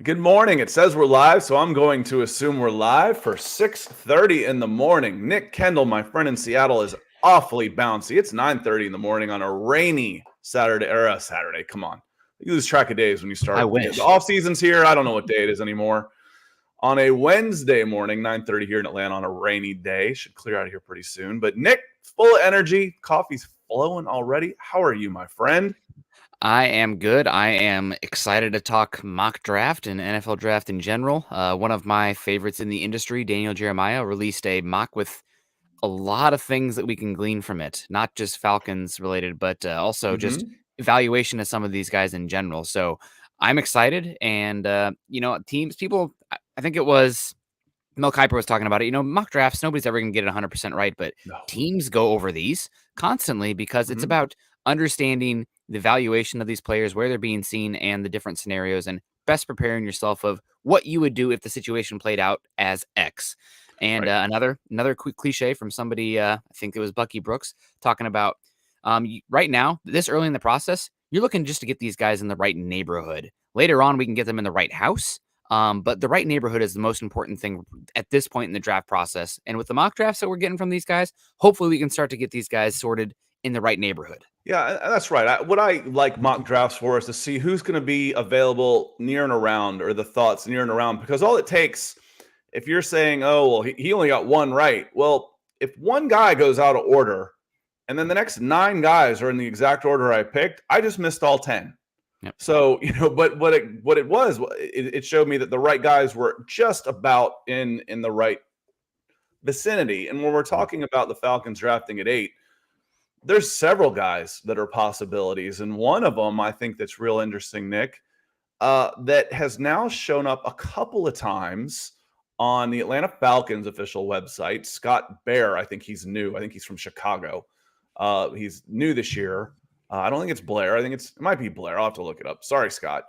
Good morning. It says we're live, so I'm going to assume we're live for 6:30 in the morning. Nick Kendall, my friend in Seattle, is awfully bouncy. It's 9:30 in the morning on a rainy Saturday. Come on. You lose track of days when you I start. wish. The off season's here. I don't know what day it is anymore. On a Wednesday morning, 9:30 here in Atlanta on a rainy day. Should clear out of here pretty soon. But Nick, full of energy. Coffee's flowing already. How are you, my friend? I am good. I am excited to talk mock draft and NFL draft in general. One of my favorites in the industry, Daniel Jeremiah, released a mock with a lot of things that we can glean from it, not just Falcons related, but also just Mm-hmm. evaluation of some of these guys in general. So I'm excited. And, teams, people, I think it was Mel Kiper was talking about it. Mock drafts, nobody's ever going to get it 100% right, but No. teams go over these constantly because it's Mm-hmm. about understanding the valuation of these players, where they're being seen, and the different scenarios, and best preparing yourself of what you would do if the situation played out as X. And Right. another quick cliche from somebody, I think it was Bucky Brooks, talking about right now, this early in the process, you're looking just to get these guys in the right neighborhood. Later on, we can get them in the right house. But the right neighborhood is the most important thing at this point in the draft process. And with the mock drafts that we're getting from these guys, hopefully we can start to get these guys sorted in the right neighborhood. Yeah, that's right. What I like mock drafts for is to see who's going to be available near and around, or the thoughts near and around, because all it takes, if you're saying, oh, well, he only got one right. Well, if one guy goes out of order and then the next 9 guys are in the exact order I picked, I just missed all 10. Yep. So, but what it was, it showed me that the right guys were just about in the right vicinity. And when we're talking about the Falcons drafting at 8, there's several guys that are possibilities. And one of them, I think that's real interesting, Nick, that has now shown up a couple of times on the Atlanta Falcons official website. Scott Bair, I think he's new. I think he's from Chicago. He's new this year. I don't think it's Blair. I think it might be Blair. I'll have to look it up. Sorry, Scott.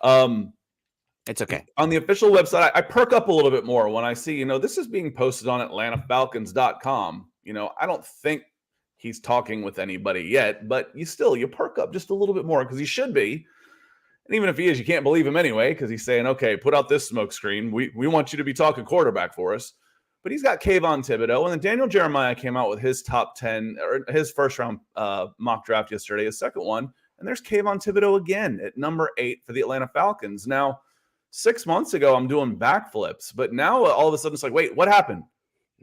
It's okay. On the official website, I perk up a little bit more when I see, this is being posted on AtlantaFalcons.com. I don't think he's talking with anybody yet, but you perk up just a little bit more because he should be. And even if he is, you can't believe him anyway, because he's saying, okay, put out this smoke screen. We want you to be talking quarterback for us. But he's got Kayvon Thibodeaux. And then Daniel Jeremiah came out with his top 10, or his first round mock draft yesterday, his second one. And there's Kayvon Thibodeaux again at number 8 for the Atlanta Falcons. Now, 6 months ago, I'm doing backflips. But now all of a sudden it's like, wait, what happened?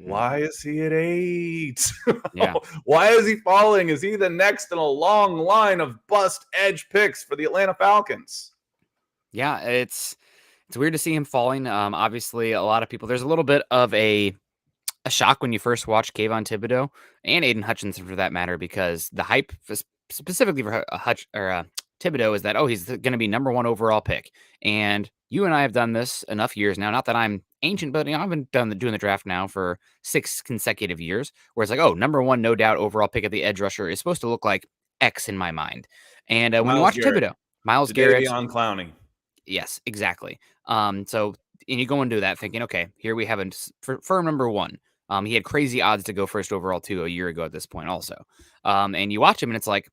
Why is he at 8? Yeah. Why is he falling? Is he the next in a long line of bust edge picks for the Atlanta Falcons? Yeah, it's weird to see him falling. Obviously, a lot of people, there's a little bit of a shock when you first watch Kayvon Thibodeaux and Aiden Hutchinson for that matter, because the hype specifically for Thibodeaux is that, he's going to be number 1 overall pick. And you and I have done this enough years now. Not that I'm ancient, but I've been doing the draft now for 6 consecutive years, where it's like, number 1, no doubt overall pick at the edge rusher is supposed to look like X in my mind. And when you watch Thibodeaux, Myles Garrett, on Clowney. Yes, exactly. So, and you go into that thinking, okay, here we have a firm number 1. He had crazy odds to go first overall too a year ago at this point also. And you watch him and it's like,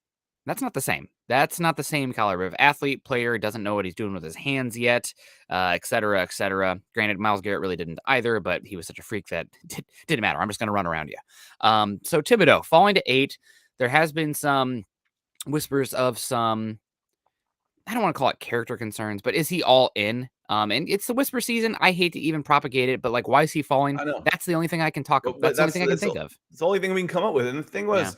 that's not the same. That's not the same caliber of athlete, player, doesn't know what he's doing with his hands yet, et cetera, et cetera. Granted, Myles Garrett really didn't either, but he was such a freak that didn't matter. I'm just going to run around you. So Thibodeaux falling to 8. There has been some whispers of some, I don't want to call it character concerns, but is he all in? And it's the whisper season. I hate to even propagate it, but like, why is he falling? I know. That's the only thing I can talk about. That's the only thing I can think of. It's the only thing we can come up with. And the thing was,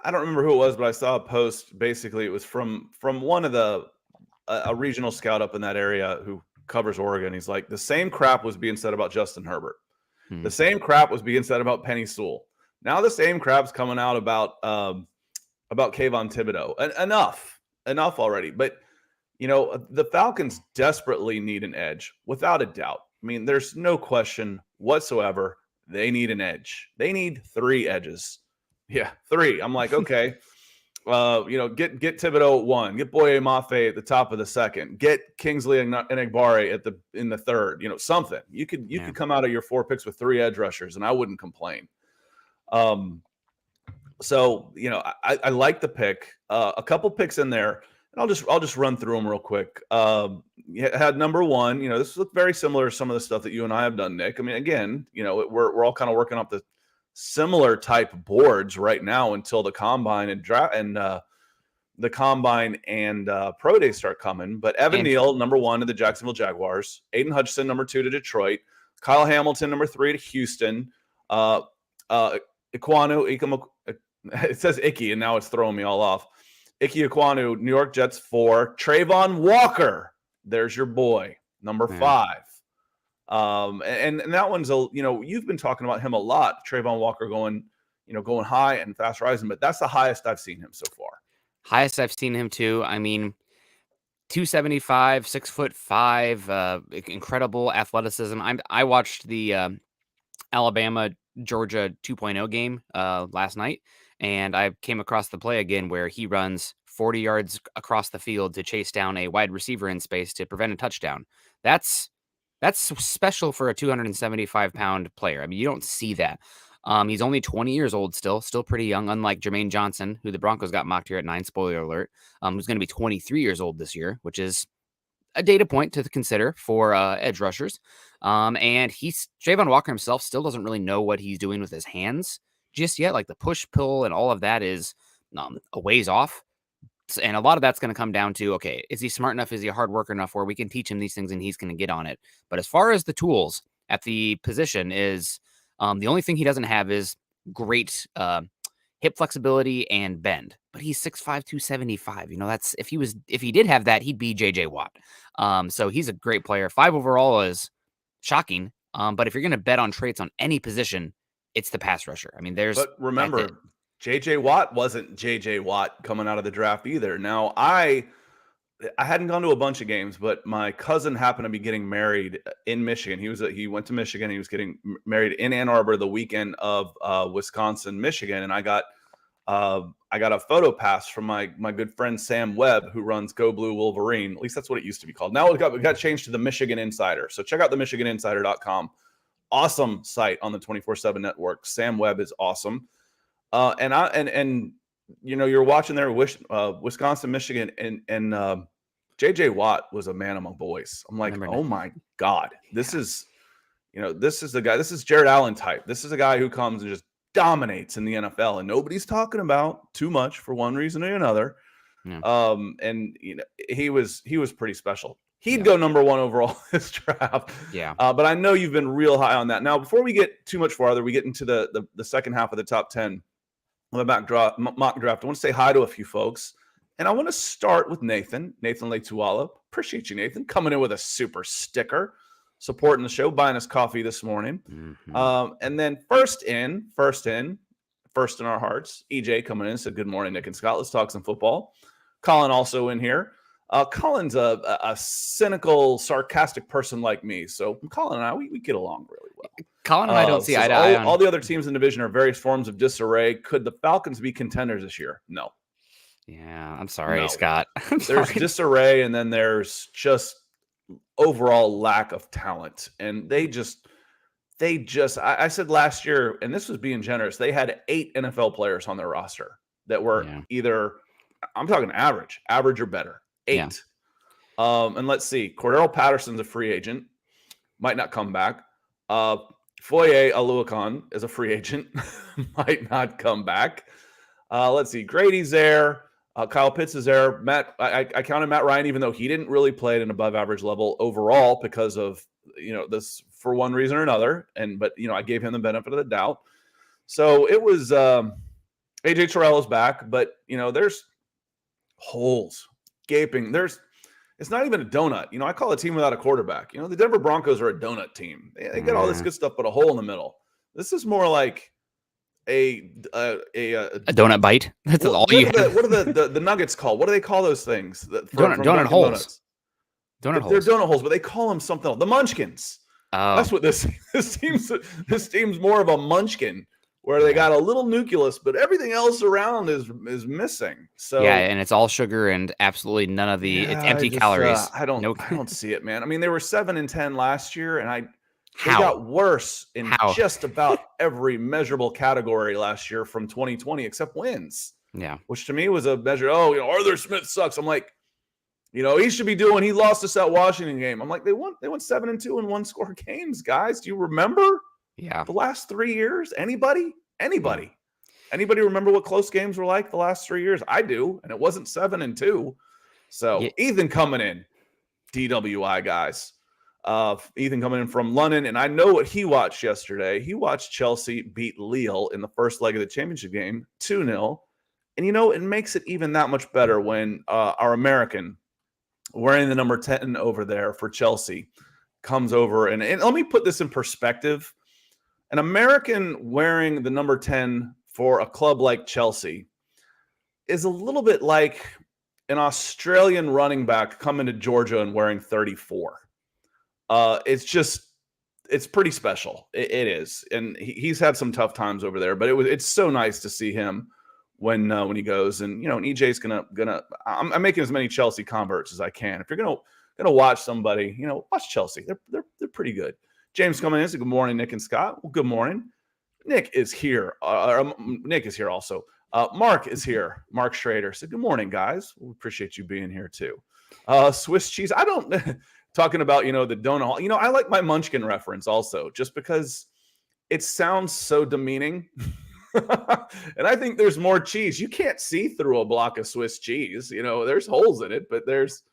I don't remember who it was, but I saw a post. Basically, it was from one of a regional scout up in that area who covers Oregon. He's like, the same crap was being said about Justin Herbert. The same crap was being said about Penny Sewell. Now the same crap's coming out about Kayvon Thibodeaux. Enough already. But the Falcons desperately need an edge, without a doubt. I mean, there's no question whatsoever. They need an edge. They need 3 edges. Yeah, 3. I'm like, okay, get Thibodeaux at 1, get Boye Mafe at the top of the 2nd, get Kingsley Enagbare in the 3rd. Something. You could come out of your 4 picks with 3 edge rushers, and I wouldn't complain. So I like the pick. A couple picks in there. I'll just run through them real quick. You had number one. This looked very similar to some of the stuff that you and I have done, Nick. I mean, again, we're all kind of working off the similar type boards right now until the combine and draft and the combine and pro day start coming. But Evan Neal, number one to the Jacksonville Jaguars. Aiden Hutchinson, number two to Detroit. Kyle Hamilton, number three to Houston. Ikwanu, it says Icky, and now it's throwing me all off. Ike Ekwonu, New York Jets 4. Trayvon Walker, there's your boy, number 5. And that one's you've been talking about him a lot. Trayvon Walker going high and fast rising, but that's the highest I've seen him so far. Highest I've seen him too. I mean, 275, 6'5", incredible athleticism. I watched the Alabama Georgia 2.0 game last night. And I came across the play again where he runs 40 yards across the field to chase down a wide receiver in space to prevent a touchdown. That's special for a 275-pound player. I mean, you don't see that. He's only 20 years old still pretty young, unlike Jermaine Johnson, who the Broncos got mocked here at 9, spoiler alert, who's going to be 23 years old this year, which is a data point to consider for edge rushers. And Trayvon Walker himself still doesn't really know what he's doing with his hands just yet. Like the push pull and all of that is a ways off. And a lot of that's going to come down to, okay, is he smart enough? Is he a hard worker enough where we can teach him these things and he's going to get on it? But as far as the tools at the position is, the only thing he doesn't have is great hip flexibility and bend. But he's 6'5", 275. That's if he did have that, he'd be JJ Watt. So he's a great player. 5 overall is shocking. But if you're going to bet on traits on any position, it's the pass rusher. I mean, But remember, JJ Watt wasn't JJ Watt coming out of the draft either. Now, I hadn't gone to a bunch of games, but my cousin happened to be getting married in Michigan. He went to Michigan. He was getting married in Ann Arbor the weekend of Wisconsin, Michigan, and I got a photo pass from my good friend Sam Webb, who runs Go Blue Wolverine. At least that's what it used to be called. Now it got changed to the Michigan Insider. So check out the michiganinsider.com. Awesome site on the 24/7 network. Sam Webb is awesome. And you're watching there Wisconsin, Michigan, and JJ Watt was a man among boys. I'm like, oh my God, this is the guy. This is Jared Allen type. This is a guy who comes and just dominates in the NFL, and nobody's talking about too much for one reason or another. Yeah. And he was pretty special. He'd go number 1 overall this draft. Yeah. But I know you've been real high on that. Now, before we get too much farther, we get into the second half of the top 10 on the mock draft. I want to say hi to a few folks. And I want to start with Nathan Leituala. Appreciate you, Nathan, coming in with a super sticker, supporting the show, buying us coffee this morning. Mm-hmm. And then first in our hearts, EJ coming in, said, good morning, Nick and Scott. Let's talk some football. Colin also in here. Colin's a cynical, sarcastic person like me. So Colin and I, we get along really well. Colin and I don't see eye to eye on. All the other teams in the division are various forms of disarray. Could the Falcons be contenders this year? No. Yeah, I'm sorry, Scott. There's disarray, and then there's just overall lack of talent. And they just I said last year, and this was being generous, they had 8 NFL players on their roster that were either, I'm talking average or better. 8. Yeah. And let's see. Cordarrelle Patterson's a free agent. Might not come back. Foye Oluokun is a free agent. Might not come back. Let's see. Grady's there. Kyle Pitts is there. I counted Matt Ryan, even though he didn't really play at an above average level overall because of, this for one reason or another. But I gave him the benefit of the doubt. So it was AJ Terrell is back, but there's holes. Gaping. It's not even a donut. I call a team without a quarterback. The Denver Broncos are a donut team. They get all this good stuff, but a hole in the middle. This is more like a donut bite. That's all you have. What are the Nuggets called? What do they call those things? Donut holes. Donut holes. They're donut holes, but they call them something else. The Munchkins. Oh. That's what this team's more of a munchkin, where they got a little nucleus, but everything else around is missing. So and it's all sugar and absolutely none of the it's empty calories. I don't see it, man. I mean, they were 7-10 last year, and they got worse in just about every measurable category last year from 2020, except wins. Yeah, which to me was a measure. Arthur Smith sucks. I'm like, He should be doing. He lost us that Washington game. I'm like, they won 7-2 in 1-score games, guys. Do you remember? Yeah. The last 3 years? Anybody? Anybody remember what close games were like the last 3 years? I do, and it wasn't 7-2. So Yeah. Ethan coming in, DWI guys. Ethan coming in from London, and I know what he watched yesterday. He watched Chelsea beat Lille in the first leg of the championship game, 2-0. And it makes it even that much better when our American, wearing the number 10 over there for Chelsea, comes over. And let me put this in perspective. An American wearing the number 10 for a club like Chelsea is a little bit like an Australian running back coming to Georgia and wearing 34. It's pretty special. It is. And he's had some tough times over there, but it's so nice to see him when he goes. And and EJ's gonna I'm making as many Chelsea converts as I can. If you're gonna watch somebody, watch Chelsea. They're pretty good. James coming in said, good morning, Nick and Scott. Well, good morning. Nick is here. Nick is here also. Mark is here. Mark Schrader said, good morning, guys. We appreciate you being here too. Swiss cheese. I don't talking about the donut. I like my Munchkin reference also, just because it sounds so demeaning. And I think there's more cheese. You can't see through a block of Swiss cheese. There's holes in it, but there's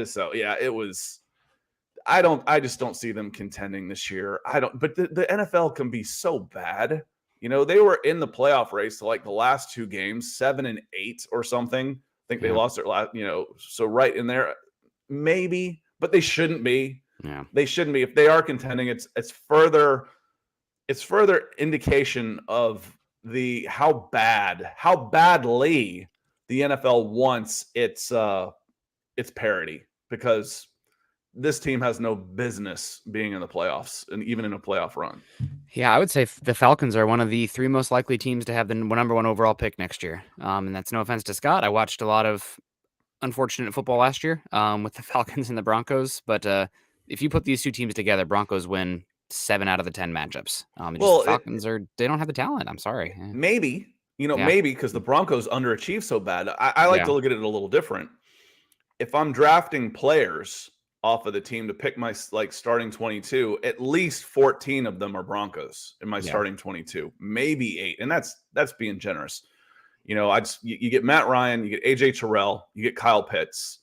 so yeah, it was. I just don't see them contending this year. But the NFL can be so bad. They were in the playoff race to like the last 2 games, 7-8 or something. I think they lost their last, so right in there, maybe, but they shouldn't be. Yeah. They shouldn't be. If they are contending, it's further indication of how badly the NFL wants its parity, because this team has no business being in the playoffs and even in a playoff run. Yeah, I would say the Falcons are one of the 3 most likely teams to have the number 1 overall pick next year. And that's no offense to Scott. I watched a lot of unfortunate football last year with the Falcons and the Broncos. But if you put these 2 teams together, Broncos win 7 out of the 10 matchups. The Falcons they don't have the talent. I'm sorry. Maybe, maybe because the Broncos underachieve so bad. I like to look at it a little different. If I'm drafting players off of the team to pick my starting 22, at least 14 of them are Broncos in my starting 22, maybe 8. And that's being generous. You get Matt Ryan, you get AJ Terrell, you get Kyle Pitts.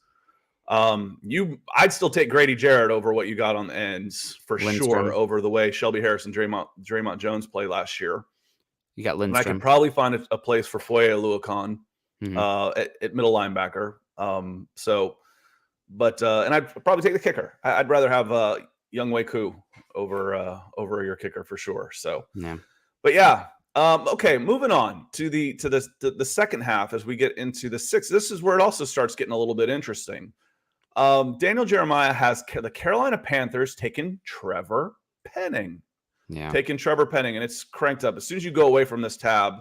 I'd still take Grady Jarrett over what you got on the ends for Lindstrom. sure, over the way Shelby Harris and Draymond Jones played last year. You got Lindstrom. And I could probably find a place for Foye Oluokun at middle linebacker. And I'd probably take the kicker. I'd rather have Young Wei Koo over your kicker for sure. So, but yeah. Okay, moving on to the second half as we get into the 6th. This is where it also starts getting a little bit interesting. Daniel Jeremiah has the Carolina Panthers taking Trevor Penning. Yeah. Taking Trevor Penning, and it's cranked up. As soon as you go away from this tab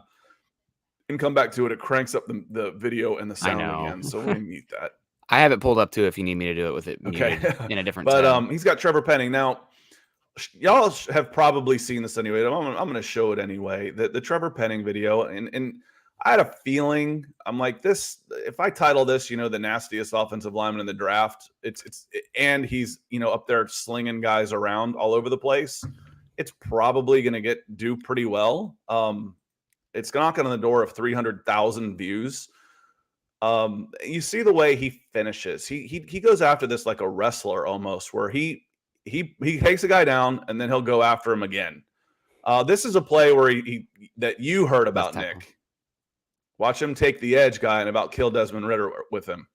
and come back to it, it cranks up the video and the sound again. So let me mute that. I have it pulled up too if you need me to do it with it in a different tab. He's got Trevor Penning. Now, y'all have probably seen this anyway. I'm going to show it anyway. The Trevor Penning video, and I had a feeling, I'm like, this, if I title this, the nastiest offensive lineman in the draft, and he's, up there slinging guys around all over the place, it's probably going to do pretty well. It's knocking on the door of 300,000 views. You see the way he finishes. He goes after this like a wrestler almost, where he takes a guy down and then he'll go after him again. This is a play where that you heard about, Nick. Watch him take the edge guy and about kill Desmond Ridder with him.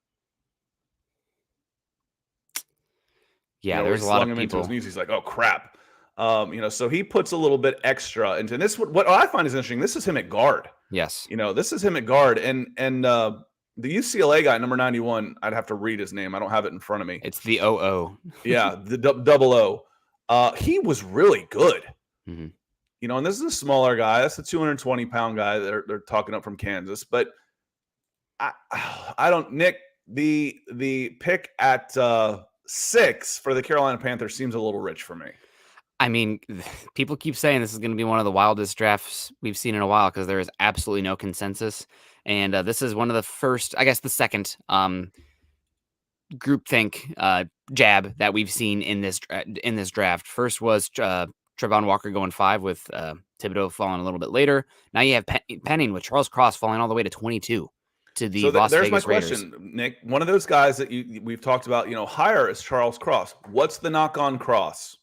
Yeah, there's a lot of people. Into his knees. He's like, oh crap. So he puts a little bit extra into this. What I find is interesting. This is him at guard. Yes. This is him at guard, and the UCLA guy, number 91, I'd have to read his name. I don't have it in front of me. It's the OO. Yeah, the double O. He was really good. Mm-hmm. And this is a smaller guy. That's a 220-pound guy they're talking up from Kansas. But I don't, Nick, the pick at 6 for the Carolina Panthers seems a little rich for me. I mean, people keep saying this is going to be one of the wildest drafts we've seen in a while because there is absolutely no consensus. And this is one of the first, I guess the second groupthink jab that we've seen in this draft. First was Trevon Walker going 5 with Thibodeaux falling a little bit later. Now you have Penning with Charles Cross falling all the way to 22 to the Las there's Vegas my question, Raiders. Nick. One of those guys that we've talked about, higher is Charles Cross. What's the knock on Cross?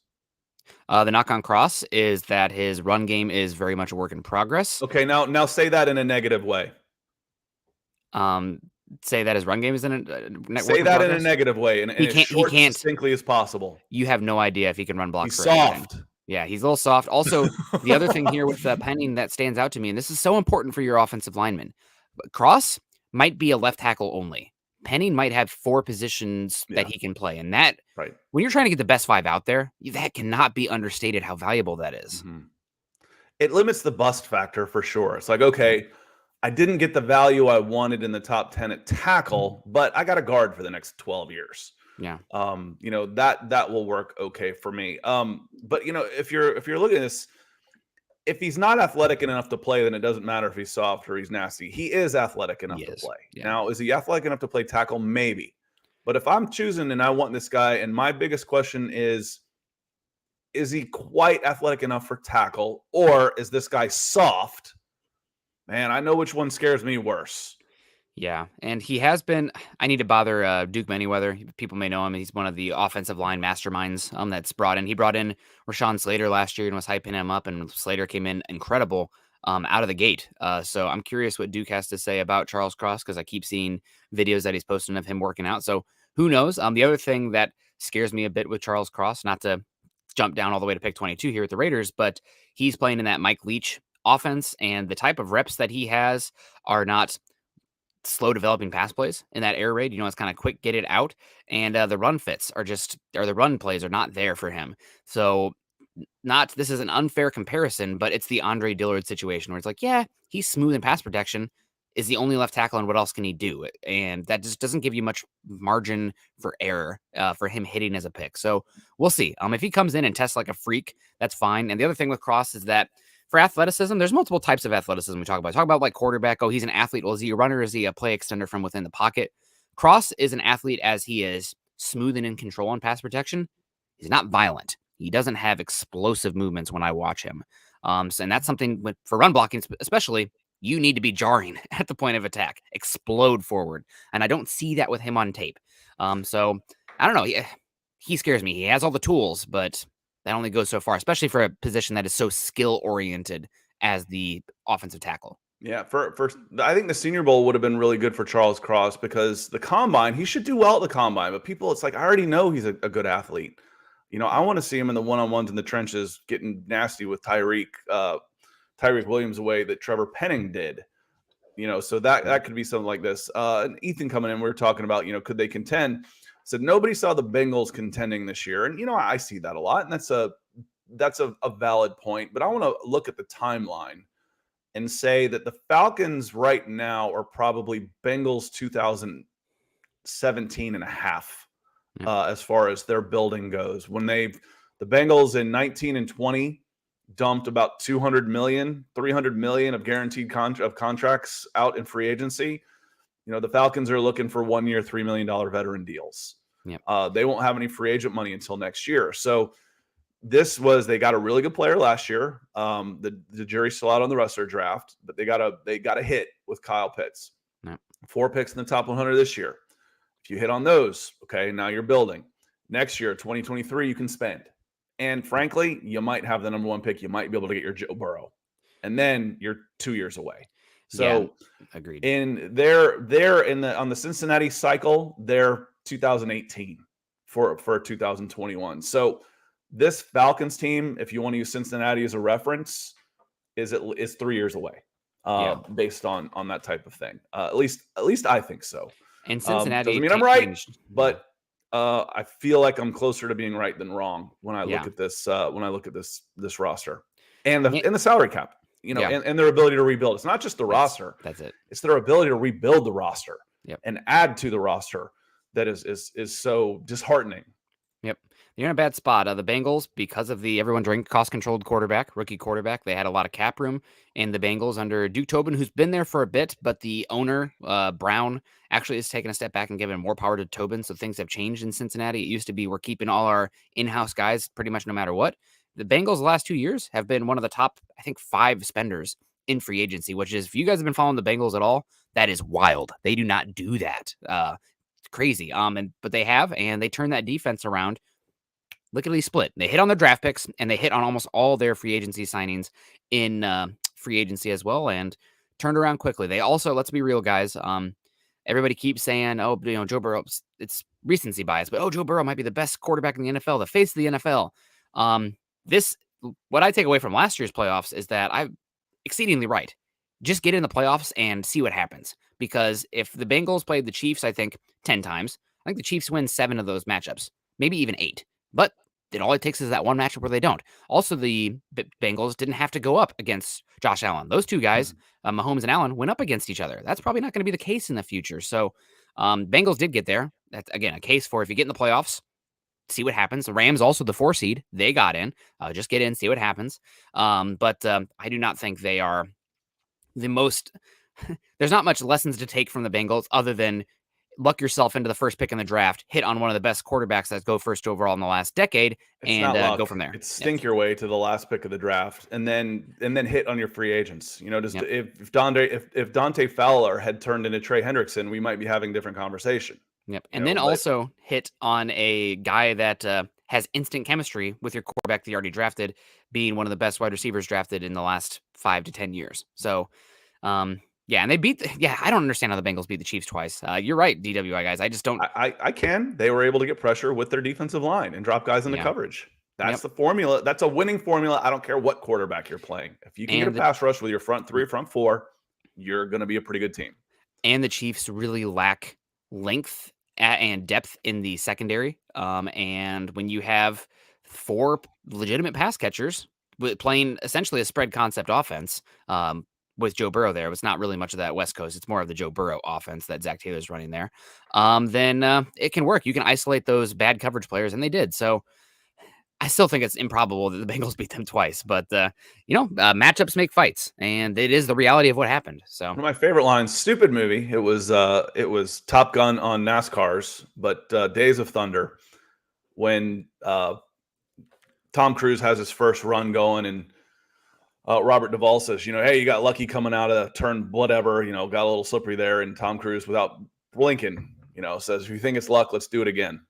The knock on Cross is that his run game is very much a work in progress. Okay, now say that in a negative way. Say that his run game is in a say that in a negative way, and as short and succinctly as possible. You have no idea if he can run block. He's soft. Anything. Yeah, he's a little soft. Also, the other thing here with Penning that stands out to me, and this is so important for your offensive lineman, Cross might be a left tackle only. Penning might have 4 positions that he can play, and that when you're trying to get the best 5 out there, that cannot be understated how valuable that is. Mm-hmm. It limits the bust factor for sure. It's like, okay, I didn't get the value I wanted in the top 10 at tackle, but I got a guard for the next 12 years. Yeah. That will work okay for me. But if you're looking at this, if he's not athletic enough to play, then it doesn't matter if he's soft or he's nasty. He is athletic enough to play. Yeah. Now, is he athletic enough to play tackle? Maybe. But if I'm choosing and I want this guy, and my biggest question is he quite athletic enough for tackle, or is this guy soft? Man, I know which one scares me worse. Yeah, and he has been. I need to bother Duke Manyweather. People may know him. He's one of the offensive line masterminds that's brought in. He brought in Rashawn Slater last year and was hyping him up, and Slater came in incredible out of the gate. So I'm curious what Duke has to say about Charles Cross, because I keep seeing videos that he's posting of him working out. So who knows? The other thing that scares me a bit with Charles Cross, not to jump down all the way to pick 22 here at the Raiders, but he's playing in that Mike Leach offense, and the type of reps that he has are not slow developing pass plays in that air raid. It's kind of quick, get it out. And the run fits are the run plays are not there for him. So this is an unfair comparison, but it's the Andre Dillard situation where it's like, yeah, he's smooth in pass protection, is the only left tackle, and what else can he do? And that just doesn't give you much margin for error for him hitting as a pick. So we'll see. If he comes in and tests like a freak, that's fine. And the other thing with Cross is that for athleticism, there's multiple types of athleticism we talk about. Talk about like quarterback. Oh, he's an athlete. Well, is he a runner? Is he a play extender from within the pocket? Cross is an athlete as he is smooth and in control on pass protection. He's not violent. He doesn't have explosive movements when I watch him. And that's something for run blocking, especially, you need to be jarring at the point of attack, explode forward. And I don't see that with him on tape. So I don't know. He scares me. He has all the tools, but that only goes so far, especially for a position that is so skill-oriented as the offensive tackle. Yeah, I think the Senior Bowl would have been really good for Charles Cross, because the Combine, he should do well at the Combine. But people, it's like, I already know he's a good athlete. I want to see him in the one-on-ones in the trenches getting nasty with Tyreek Williams the way that Trevor Penning did. So that could be something like this. And Ethan coming in, we were talking about, could they contend? Said nobody saw the Bengals contending this year. And, I see that a lot. And that's a valid point. But I want to look at the timeline and say that the Falcons right now are probably Bengals 2017 and a half as far as their building goes. When the Bengals in 19 and 20 dumped about 200 million, 300 million of guaranteed contracts out in free agency. The Falcons are looking for 1 year, $3 million veteran deals. Yep. They won't have any free agent money until next year. So they got a really good player last year. The jury's still out on the rest of their draft, but they got a hit with Kyle Pitts. Yep. 4 picks in the top 100 this year. If you hit on those, okay, now you're building. Next year, 2023, you can spend. And frankly, you might have the number 1 pick. You might be able to get your Joe Burrow. And then you're 2 years away. So yeah, agreed. They're on the Cincinnati cycle, they're 2018 for 2021. So this Falcons team, if you want to use Cincinnati as a reference, is 3 years away, based on that type of thing. At least I think so. And Cincinnati doesn't mean I'm right, but I feel like I'm closer to being right than wrong when I look at this. When I look at this roster and the salary cap. And their ability to rebuild. It's not just the roster. That's it. It's their ability to rebuild the roster Yep. and add to the roster that is so disheartening. Yep. You're in a bad spot. The Bengals, because of the everyone drink cost-controlled rookie quarterback, they had a lot of cap room in the Bengals under Duke Tobin, who's been there for a bit, but the owner, Brown, actually has taken a step back and given more power to Tobin, so things have changed in Cincinnati. It used to be we're keeping all our in-house guys pretty much no matter what. The Bengals the last 2 years have been one of the top, I think, 5 spenders in free agency, which is, if you guys have been following the Bengals at all, that is wild. They do not do that. Crazy. But they have, and they turned that defense around. Lickety split. They hit on their draft picks, and they hit on almost all their free agency signings in free agency as well, and turned around quickly. They also, let's be real, guys. Everybody keeps saying, "Oh, Joe Burrow." It's recency bias, but Joe Burrow might be the best quarterback in the NFL, the face of the NFL. What I take away from last year's playoffs is that I'm exceedingly right. Just get in the playoffs and see what happens. Because if the Bengals played the Chiefs, I think 10 times, I think the Chiefs win 7 of those matchups, maybe even 8. But then all it takes is that one matchup where they don't. Also, the Bengals didn't have to go up against Josh Allen. Those two guys, Mahomes and Allen, went up against each other. That's probably not going to be the case in the future. So Bengals did get there. That's, again, a case for if you get in the playoffs, see what happens. The Rams, also the 4 seed, they got in. Just get in, see what happens. But I do not think they are the most... There's not much lessons to take from the Bengals other than luck yourself into the first pick in the draft, hit on one of the best quarterbacks that go first overall in the last decade, and go from there. It's stink your way to the last pick of the draft, and then hit on your free agents. If Dante Fowler had turned into Trey Hendrickson, we might be having a different conversation. Yep, and then also hit on a guy that has instant chemistry with your quarterback that you already drafted, being one of the best wide receivers drafted in the last 5 to 10 years. So, yeah, and they beat. I don't understand how the Bengals beat the Chiefs twice. You're right, DWI guys. I just don't. I can. They were able to get pressure with their defensive line and drop guys into coverage. That's the formula. That's a winning formula. I don't care what quarterback you're playing. If you can get a pass rush with your front 3 or front 4, you're going to be a pretty good team. And the Chiefs really lack length and depth in the secondary. And when you have 4 legitimate pass catchers playing essentially a spread concept offense, with Joe Burrow there, it's not really much of that West Coast. It's more of the Joe Burrow offense that Zach Taylor's running there. Then it can work. You can isolate those bad coverage players, and they did. So I still think it's improbable that the Bengals beat them twice. But, matchups make fights, and it is the reality of what happened. So one of my favorite lines, stupid movie. It was Top Gun on NASCARs, but Days of Thunder, when Tom Cruise has his first run going, and Robert Duvall says, hey, you got lucky coming out of turn whatever, got a little slippery there. And Tom Cruise, without blinking, says, if you think it's luck, let's do it again.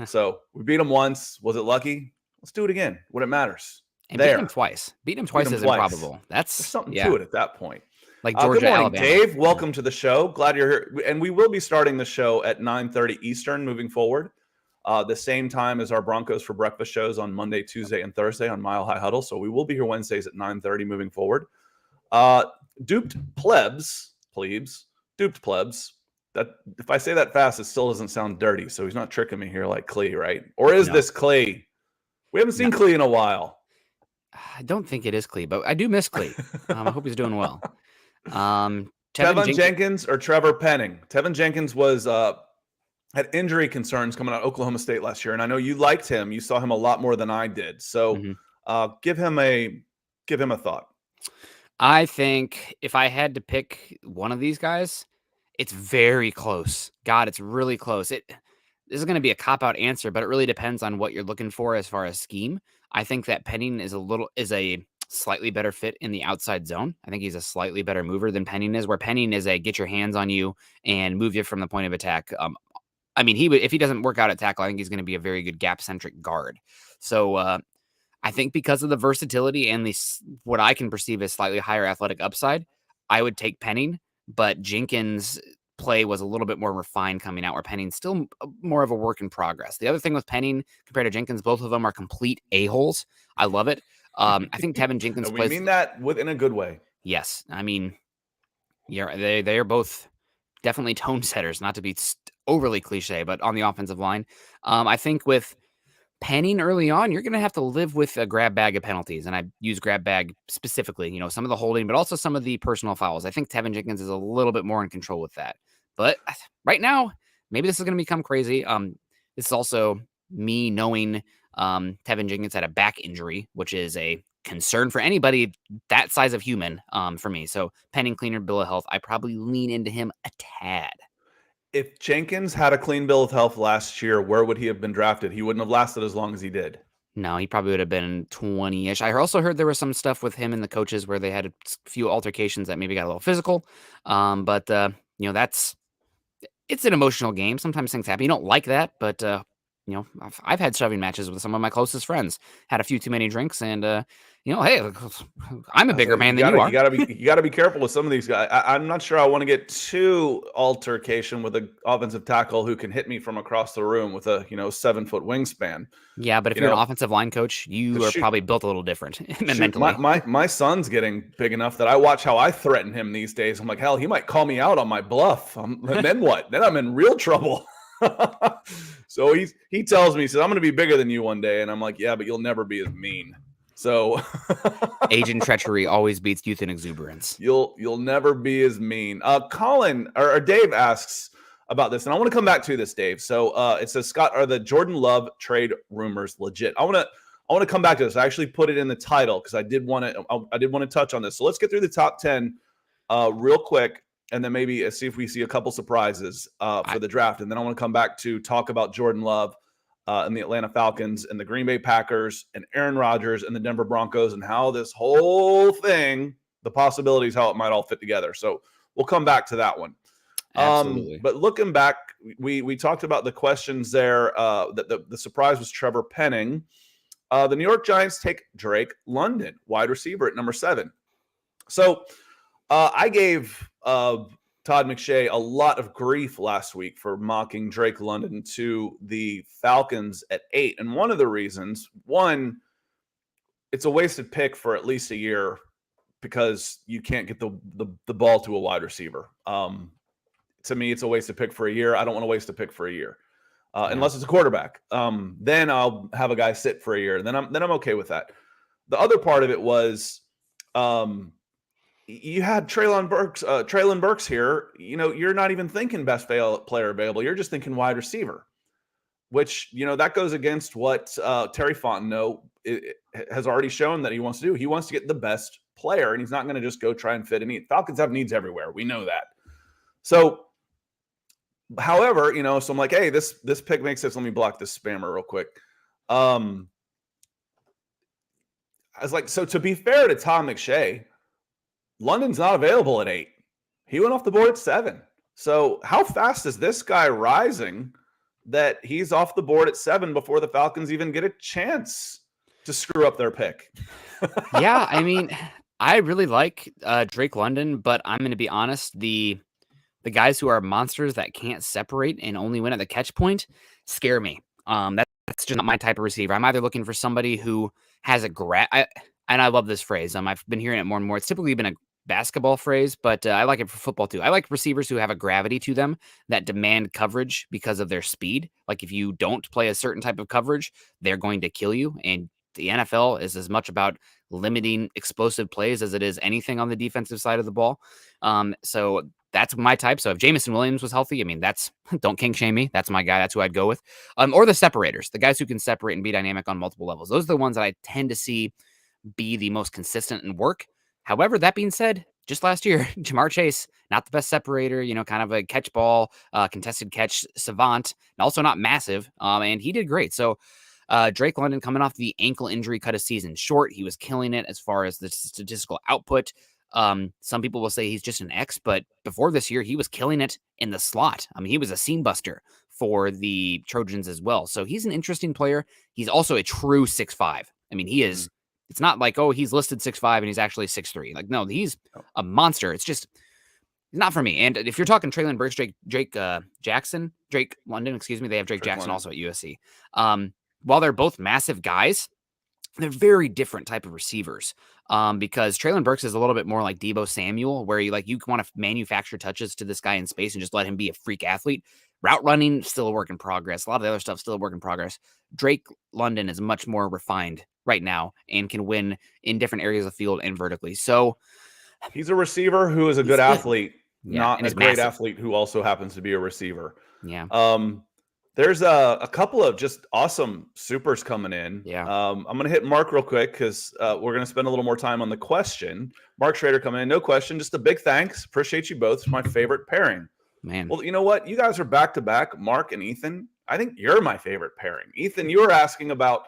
So we beat him once. Was it lucky? Let's do it again. What it matters. And beat him twice. Beat him twice is improbable. There's something to it at that point. Like Georgia, good morning, Alabama. Dave. Welcome to the show. Glad you're here. And we will be starting the show at 9:30 Eastern moving forward. The same time as our Broncos for Breakfast shows on Monday, Tuesday, and Thursday on Mile High Huddle. So we will be here Wednesdays at 9:30 moving forward. Duped plebs. That if I say that fast, it still doesn't sound dirty. So he's not tricking me here like Clee, right? Or is this Clee? We haven't seen Clee in a while. I don't think it is Clee, but I do miss Clee. I hope he's doing well. Tevin Jenkins or Trevor Penning? Tevin Jenkins was had injury concerns coming out of Oklahoma State last year, and I know you liked him. You saw him a lot more than I did. So give him a thought. I think if I had to pick one of these guys, it's very close. God, it's really close. This is going to be a cop-out answer, but it really depends on what you're looking for as far as scheme. I think that Penning is a slightly better fit in the outside zone. I think he's a slightly better mover than Penning is, where Penning is a get your hands on you and move you from the point of attack. If he doesn't work out at tackle, I think he's going to be a very good gap-centric guard. So I think because of the versatility and what I can perceive as slightly higher athletic upside, I would take Penning, but Jenkins' play was a little bit more refined coming out, where Penning's still more of a work in progress. The other thing with Penning compared to Jenkins, both of them are complete a-holes. I love it. I think Tevin Jenkins plays... We mean that in a good way. Yes. They are both definitely tone setters, not to be overly cliche, but on the offensive line. I think with Penning early on, you're going to have to live with a grab bag of penalties. And I use grab bag specifically, some of the holding, but also some of the personal fouls. I think Tevin Jenkins is a little bit more in control with that. But right now, maybe this is going to become crazy. This is also me knowing Tevin Jenkins had a back injury, which is a concern for anybody that size of human for me. So pending cleaner bill of health, I probably lean into him a tad. If Jenkins had a clean bill of health last year, where would he have been drafted? He wouldn't have lasted as long as he did. No, he probably would have been 20-ish. I also heard there was some stuff with him and the coaches where they had a few altercations that maybe got a little physical. But it's an emotional game. Sometimes things happen. You don't like that, but I've had shoving matches with some of my closest friends. Had a few too many drinks, and hey, I'm a bigger man than you are. You gotta be careful with some of these guys. I'm not sure I want to get too altercation with an offensive tackle who can hit me from across the room with a 7-foot wingspan. Yeah, but if you're an offensive line coach, you are probably built a little different mentally. My son's getting big enough that I watch how I threaten him these days. I'm like, hell, he might call me out on my bluff. Then what? Then I'm in real trouble. So he tells me, he says, I'm going to be bigger than you one day. And I'm like, yeah, but you'll never be as mean. So age and treachery always beats youth and exuberance. You'll never be as mean. Colin or Dave asks about this, and I want to come back to this, Dave. So it says, Scott, are the Jordan Love trade rumors legit? I want to come back to this. I actually put it in the title because I did want to touch on this. So let's get through the top 10 real quick, and then maybe see if we see a couple surprises for the draft. And then I want to come back to talk about Jordan Love and the Atlanta Falcons and the Green Bay Packers and Aaron Rodgers and the Denver Broncos and how this whole thing, the possibilities, how it might all fit together. So we'll come back to that one. Absolutely. But looking back, we talked about the questions there. The surprise was Trevor Penning. The New York Giants take Drake London, wide receiver at number 7. So I gave Todd McShay a lot of grief last week for mocking Drake London to the Falcons at 8. And one of the reasons, it's a wasted pick for at least a year because you can't get the ball to a wide receiver. To me, it's a wasted pick for a year. I don't want to waste a pick for a year unless it's a quarterback. Then I'll have a guy sit for a year. Then I'm okay with that. The other part of it was you had Treylon Burks here. You're not even thinking best player available. You're just thinking wide receiver, which, that goes against what Terry Fontenot has already shown that he wants to do. He wants to get the best player, and he's not going to just go try and fit any. Falcons have needs everywhere. We know that. So, however, so I'm like, hey, this pick makes sense. Let me block this spammer real quick. I was like, so to be fair to Tom McShay, London's not available at 8. He went off the board at 7. So how fast is this guy rising that he's off the board at 7 before the Falcons even get a chance to screw up their pick? Yeah, I mean, I really like Drake London, but I'm going to be honest, the guys who are monsters that can't separate and only win at the catch point scare me. That's just not my type of receiver. I'm either looking for somebody who has and I love this phrase. I've been hearing it more and more. It's typically been a basketball phrase, but I like it for football too. I like receivers who have a gravity to them that demand coverage because of their speed. Like if you don't play a certain type of coverage, they're going to kill you. And the NFL is as much about limiting explosive plays as it is anything on the defensive side of the ball. So that's my type. So if Jameson Williams was healthy, I mean, don't king shame me. That's my guy. That's who I'd go with. Or the separators, the guys who can separate and be dynamic on multiple levels. Those are the ones that I tend to see be the most consistent and work. However, that being said, just last year, Jamar Chase, not the best separator, kind of a catch ball, contested catch savant, and also not massive. And he did great. So Drake London coming off the ankle injury, cut a season short. He was killing it as far as the statistical output. Some people will say he's just an X, but before this year, he was killing it in the slot. I mean, he was a seam buster for the Trojans as well. So he's an interesting player. He's also a true 6'5". I mean, he is. It's not like, oh, he's listed 6'5" and he's actually 6'3". Like, no, he's a monster. It's just not for me. And if you're talking Treylon Burks, Drake London, excuse me, they have Drake Jackson also at USC. While they're both massive guys, they're very different type of receivers. Because Treylon Burks is a little bit more like Deebo Samuel, where you want to manufacture touches to this guy in space and just let him be a freak athlete. Route running, still a work in progress. A lot of the other stuff, still a work in progress. Drake London is much more refined right now and can win in different areas of the field and vertically. So he's a receiver who is a good athlete, yeah, not a great athlete who also happens to be a receiver. Yeah. There's a couple of just awesome supers coming in. Yeah. I'm going to hit Mark real quick because we're going to spend a little more time on the question. Mark Schrader coming in. No question. Just a big thanks. Appreciate you both. It's my favorite pairing. Man. Well, you know what? You guys are back to back, Mark and Ethan. I think you're my favorite pairing. Ethan, you were asking about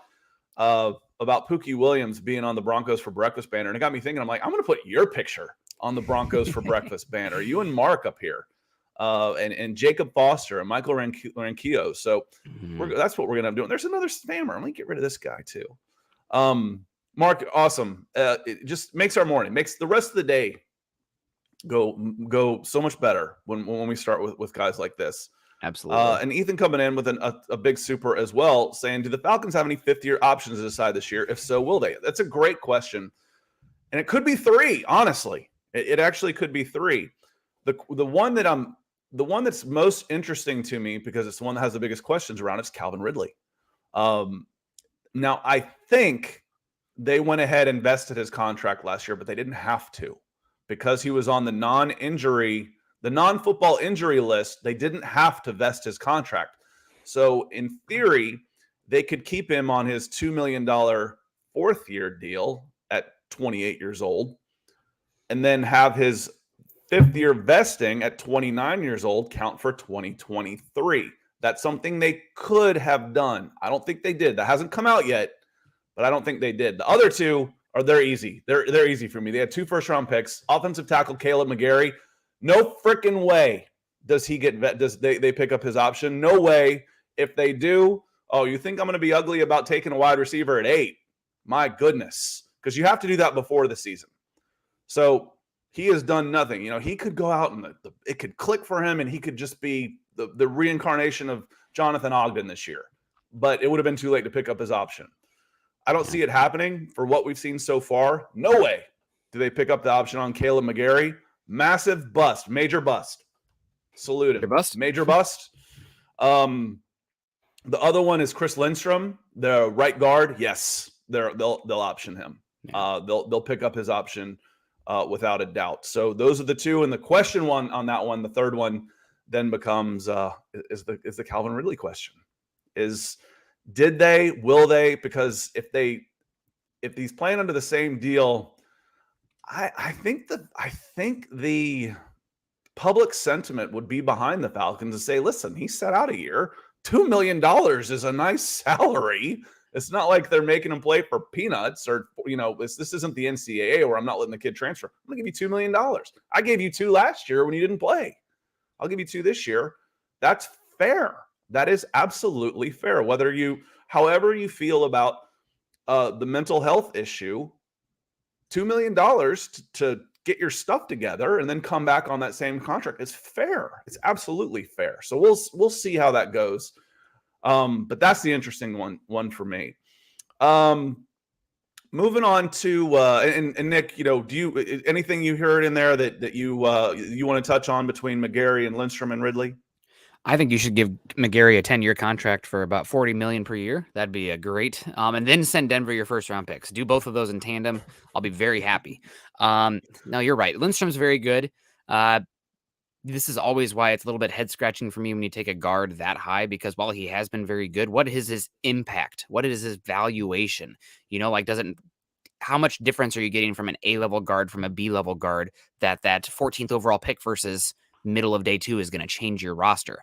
Pookie Williams being on the Broncos for Breakfast banner, and it got me thinking. I'm like, I'm going to put your picture on the Broncos for Breakfast banner. You and Mark up here. And Jacob Foster and Michael Ranquillo. So that's what we're gonna be doing. There's another spammer. I'm gonna get rid of this guy too. Mark, awesome. It just makes our morning, makes the rest of the day go so much better when we start with guys like this. Absolutely. And Ethan coming in with a big super as well, saying, do the Falcons have any fifth-year options to decide this year? If so, will they? That's a great question. And it could be 3, honestly. It actually could be 3. The one that's most interesting to me, because it's the one that has the biggest questions around, it's Calvin Ridley. Now, I think they went ahead and vested his contract last year, but they didn't have to because he was on the non-football injury list. They didn't have to vest his contract. So in theory, they could keep him on his $2 million fourth-year deal at 28 years old and then have his fifth-year vesting at 29 years old count for 2023. That's something they could have done. I don't think they did. That hasn't come out yet, but I don't think they did. The other two they're easy. They're easy for me. They had 2 first-round picks. Offensive tackle Caleb McGarry. No freaking way does he get they pick up his option. No way. If they do, you think I'm going to be ugly about taking a wide receiver at 8? My goodness, because you have to do that before the season. So he has done nothing. He could go out and it could click for him, and he could just be the reincarnation of Jonathan Ogden this year. But it would have been too late to pick up his option. I don't see it happening for what we've seen so far. No way do they pick up the option on Caleb McGarry. Massive bust, major bust. Salute him. Major bust. The other one is Chris Lindstrom, the right guard. Yes, they'll option him. Yeah. They'll pick up his option. Without a doubt. So those are the 2. And the question one on that one, the third one then becomes is the Calvin Ridley question. Did they, will they? Because if he's playing under the same deal, I think the public sentiment would be behind the Falcons to say, listen, he sat out a year. $2 million is a nice salary. It's not like they're making him play for peanuts or, this isn't the NCAA where I'm not letting the kid transfer. I'm going to give you $2 million. I gave you 2 last year when you didn't play. I'll give you 2 this year. That's fair. That is absolutely fair. However you feel about the mental health issue, $2 million to get your stuff together and then come back on that same contract is fair. It's absolutely fair. So we'll see how that goes. But that's the interesting one for me. Moving on to and Nick, do you anything you heard in there that you want to touch on between McGarry and Lindstrom and Ridley? I think you should give McGarry a 10-year contract for about $40 million per year. That'd be a great. And then send Denver your first-round picks. Do both of those in tandem. I'll be very happy. No, you're right. Lindstrom's very good. This is always why it's a little bit head-scratching for me when you take a guard that high, because while he has been very good, what is his impact? What is his valuation? How much difference are you getting from an A-level guard from a B-level guard that 14th overall pick versus middle of day 2 is going to change your roster?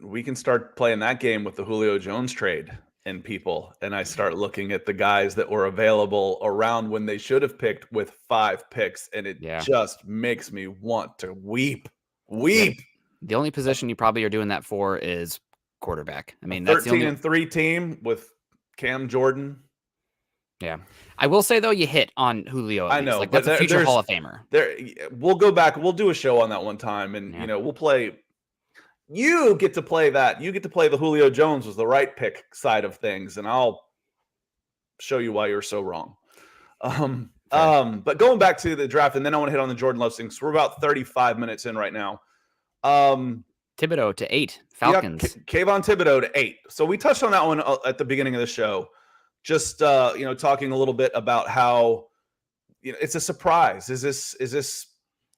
We can start playing that game with the Julio Jones trade and people, and I start looking at the guys that were available around when they should have picked with 5 picks, and it just makes me want to weep. Yeah. The only position you probably are doing that for is quarterback. I mean, that's 13-3 team with Cam Jordan. Yeah, I will say though, you hit on Julio. I know, that's a future Hall of Famer. We'll go back. We'll do a show on that one time, and we'll play. You get to play that. You get to play the Julio Jones was the right pick side of things, and I'll show you why you're so wrong. But going back to the draft, and then I want to hit on the Jordan Love thing. So we're about 35 minutes in right now. Thibodeaux to 8. Falcons. Yeah, Kayvon Thibodeaux to 8. So we touched on that one at the beginning of the show. Just talking a little bit about how it's a surprise. Is this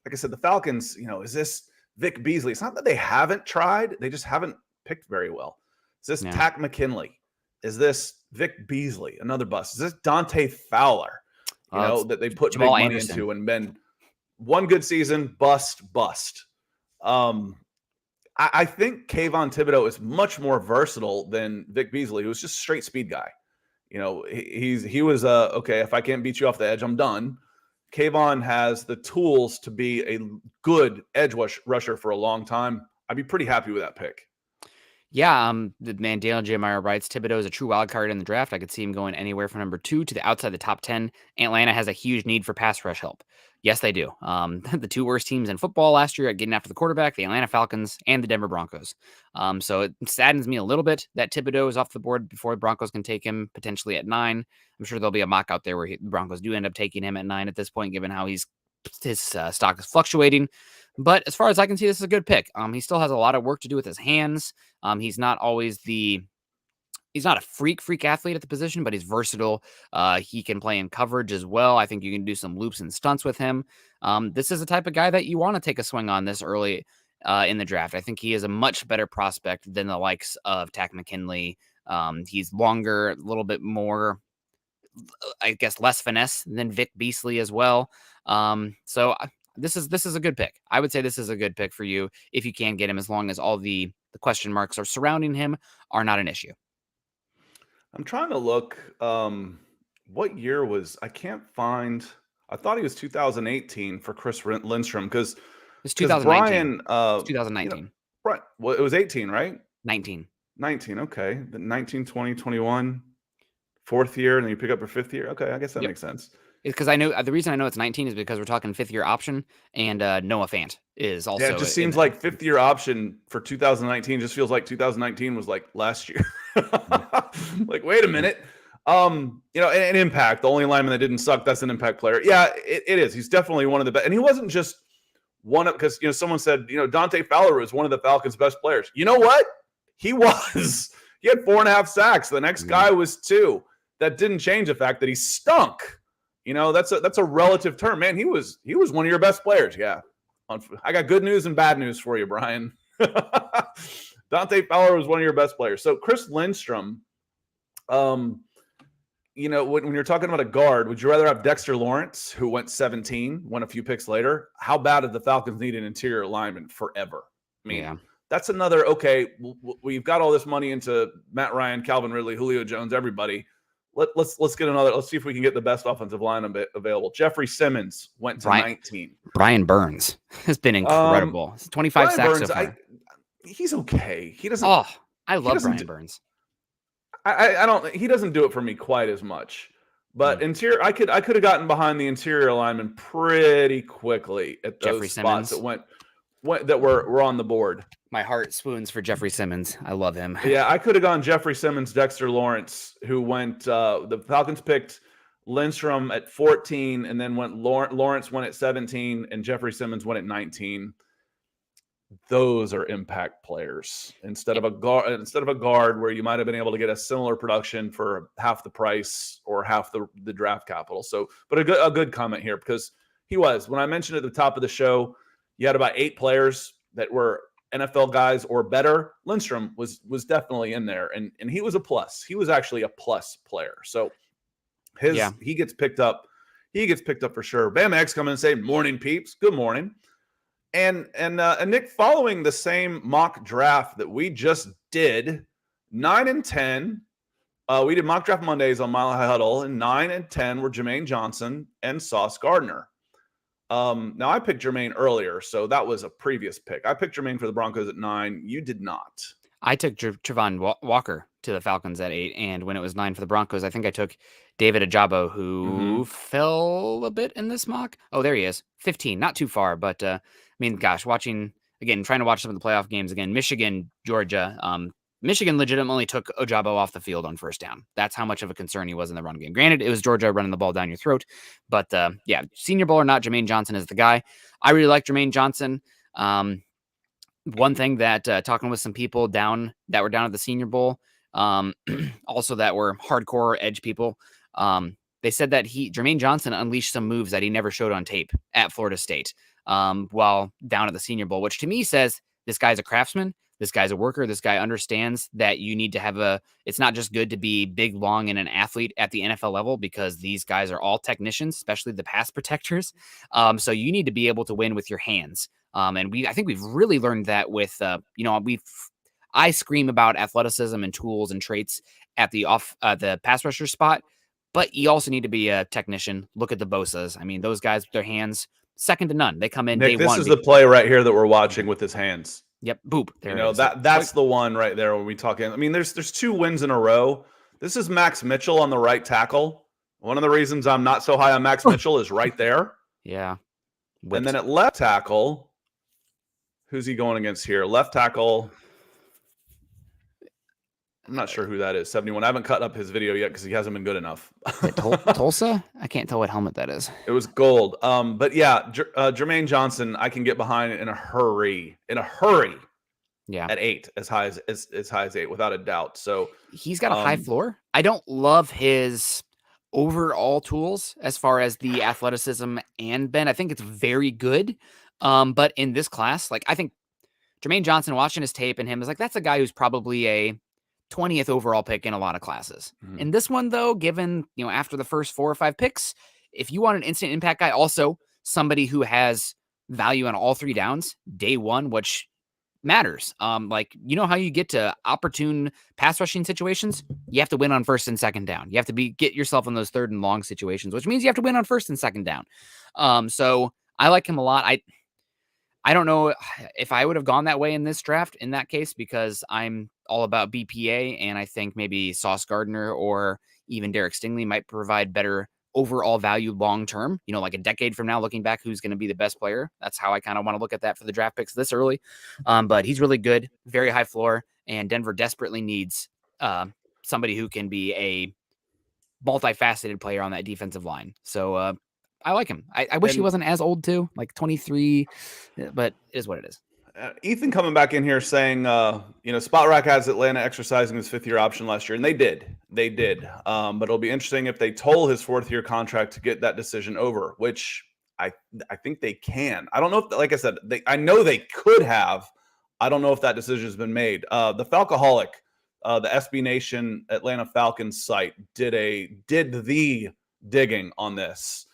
like I said, the Falcons? Is this Vic Beasley? It's not that they haven't tried; they just haven't picked very well. Is this Yeah. Tack McKinley? Is this Vic Beasley? Another bust. Is this Dante Fowler? That they put Jamal big money Anderson. into and been one good season, bust. I think Kayvon Thibodeaux is much more versatile than Vic Beasley, who's just a straight speed guy. He was okay, if I can't beat you off the edge, I'm done. Kayvon has the tools to be a good edge rusher for a long time. I'd be pretty happy with that pick. Yeah, the man Daniel Jeremiah writes, Thibodeaux is a true wild card in the draft. I could see him going anywhere from number 2 to the outside the top 10. Atlanta has a huge need for pass rush help. Yes, they do. The 2 worst teams in football last year at getting after the quarterback, the Atlanta Falcons and the Denver Broncos. So it saddens me a little bit that Thibodeaux is off the board before the Broncos can take him potentially at 9. I'm sure there'll be a mock out there where the Broncos do end up taking him at 9 at this point, given how his stock is fluctuating. But as far as I can see, this is a good pick. He still has a lot of work to do with his hands. He's not always he's not a freak athlete at the position, but he's versatile. He can play in coverage as well. I think you can do some loops and stunts with him. This is the type of guy that you want to take a swing on this early in the draft. I think he is a much better prospect than the likes of Tack McKinley. He's longer, a little bit more, I guess, less finesse than Vic Beasley as well. So this is a good pick. I would say this is a good pick for you if you can get him, as long as all the question marks are surrounding him are not an issue. I'm trying to look. What year was? I can't find. I thought he was 2018 for Chris Lindstrom because It's 2019. Brian. 2019. Right. Well, it was 18, right? 19. 19. Okay. The 19, 20, 21, fourth year, and then you pick up your fifth year. Okay, I guess that makes sense. It's because I know the reason I know it's 19 is because we're talking 5th year option, and Noah Fant is also. Yeah, it just seems like 5th year option for 2019 just feels like 2019 was like last year. Like, wait a minute. An impact, the only lineman that didn't suck, that's an impact player. Yeah, it is. He's definitely one of the best. And he wasn't just one of, because someone said, Dante Fowler was one of the Falcons' best players. You know what? He was. He had 4.5 sacks. The next guy was 2. That didn't change the fact that he stunk. That's a relative term, man. He was one of your best players. Yeah. I got good news and bad news for you, Brian. Dante Fowler was one of your best players. So Chris Lindstrom, when you're talking about a guard, would you rather have Dexter Lawrence, who went 17, went a few picks later? How bad did the Falcons need an interior lineman forever? I mean, that's another, okay, we've got all this money into Matt Ryan, Calvin Ridley, Julio Jones, everybody. Let's get another. Let's see if we can get the best offensive line available. Jeffrey Simmons went to 19. Brian Burns has been incredible. 25 sacks so far. He's okay. He doesn't. Oh, I love Brian Burns. I don't. He doesn't do it for me quite as much. But interior, I could have gotten behind the interior lineman pretty quickly at those Jeffrey spots Simmons. that were on the board. My heart swoons for Jeffrey Simmons. I love him. Yeah, I could have gone Jeffrey Simmons, Dexter Lawrence, who went. The Falcons picked Lindstrom at 14, and then Lawrence went at 17, and Jeffrey Simmons went at 19. Those are impact players instead of a guard where you might have been able to get a similar production for half the price or half the draft capital. So, but a good comment here, because he was, when I mentioned at the top of the show, you had about 8 players that were NFL guys or better. Lindstrom was definitely in there, and he was a plus. He was actually a plus player. So he gets picked up. He gets picked up for sure. Bam X come in and say, "Morning, peeps. Good morning." And Nick, following the same mock draft that we just did, 9 and 10, we did mock draft Mondays on Mile High Huddle, and 9 and 10 were Jermaine Johnson and Sauce Gardner. Now I picked Jermaine earlier, so that was a previous pick. I picked Jermaine for the Broncos at 9. You did not. I took Travon Walker to the Falcons at 8, and when it was 9 for the Broncos, I think I took David Ajabo, who fell a bit in this mock. Oh, there he is, 15, not too far, but trying to watch some of the playoff games again. Michigan, Georgia. Michigan legitimately took Ajabo off the field on first down. That's how much of a concern he was in the run game. Granted, it was Georgia running the ball down your throat, but Senior Bowl or not, Jermaine Johnson is the guy. I really like Jermaine Johnson. One thing that talking with some people that were down at the Senior Bowl, also that were hardcore edge people, they said that Jermaine Johnson unleashed some moves that he never showed on tape at Florida State while down at the Senior Bowl, which to me says this guy's a craftsman. This guy's a worker. This guy understands that you need to have it's not just good to be big, long, and an athlete at the NFL level, because these guys are all technicians, especially the pass protectors. So you need to be able to win with your hands. I think we've really learned that with, I scream about athleticism and tools and traits at the pass rusher spot, but you also need to be a technician. Look at the Bosas. I mean, those guys with their hands, second to none. They come in Nick, day one. This is the play right here that we're watching with his hands. Yep, boop. There it is. That's the one right there when we talk. I mean, there's 2 wins in a row. This is Max Mitchell on the right tackle. One of the reasons I'm not so high on Max Mitchell is right there. Yeah. And then at left tackle, who's he going against here? Left tackle. I'm not sure who that is. 71. I haven't cut up his video yet because he hasn't been good enough. Is it Tulsa? I can't tell what helmet that is. It was gold. But yeah, Jermaine Johnson, I can get behind in a hurry. Yeah. At 8, as high as 8, without a doubt. So he's got a high floor. I don't love his overall tools as far as the athleticism and bend. I think it's very good. But in this class, like, I think Jermaine Johnson, watching his tape and him, is like, that's a guy who's probably a 20th overall pick in a lot of classes. Mm-hmm. In this one, though, given, after the first 4 or 5 picks, if you want an instant impact guy, also somebody who has value on all 3 downs, day one, which matters. Like, how you get to opportune pass rushing situations? You have to win on first and second down. You have to get yourself in those third and long situations, which means you have to win on first and second down. So I like him a lot. I don't know if I would have gone that way in this draft in that case, because I'm all about BPA, and I think maybe Sauce Gardner or even Derek Stingley might provide better overall value long-term, like a decade from now, looking back, who's going to be the best player. That's how I kind of want to look at that for the draft picks this early. But he's really good, very high floor, and Denver desperately needs somebody who can be a multifaceted player on that defensive line. So I like him. I wish he wasn't as old too, like 23, but it is what it is. Ethan coming back in here saying, Spot Rack has Atlanta exercising his 5th-year option last year, and they did. But it'll be interesting if they toll his 4th-year contract to get that decision over, which I think they can. I don't know if, like I said, I know they could have. I don't know if that decision has been made. The Falcoholic, the SB Nation Atlanta Falcons site did the digging on this.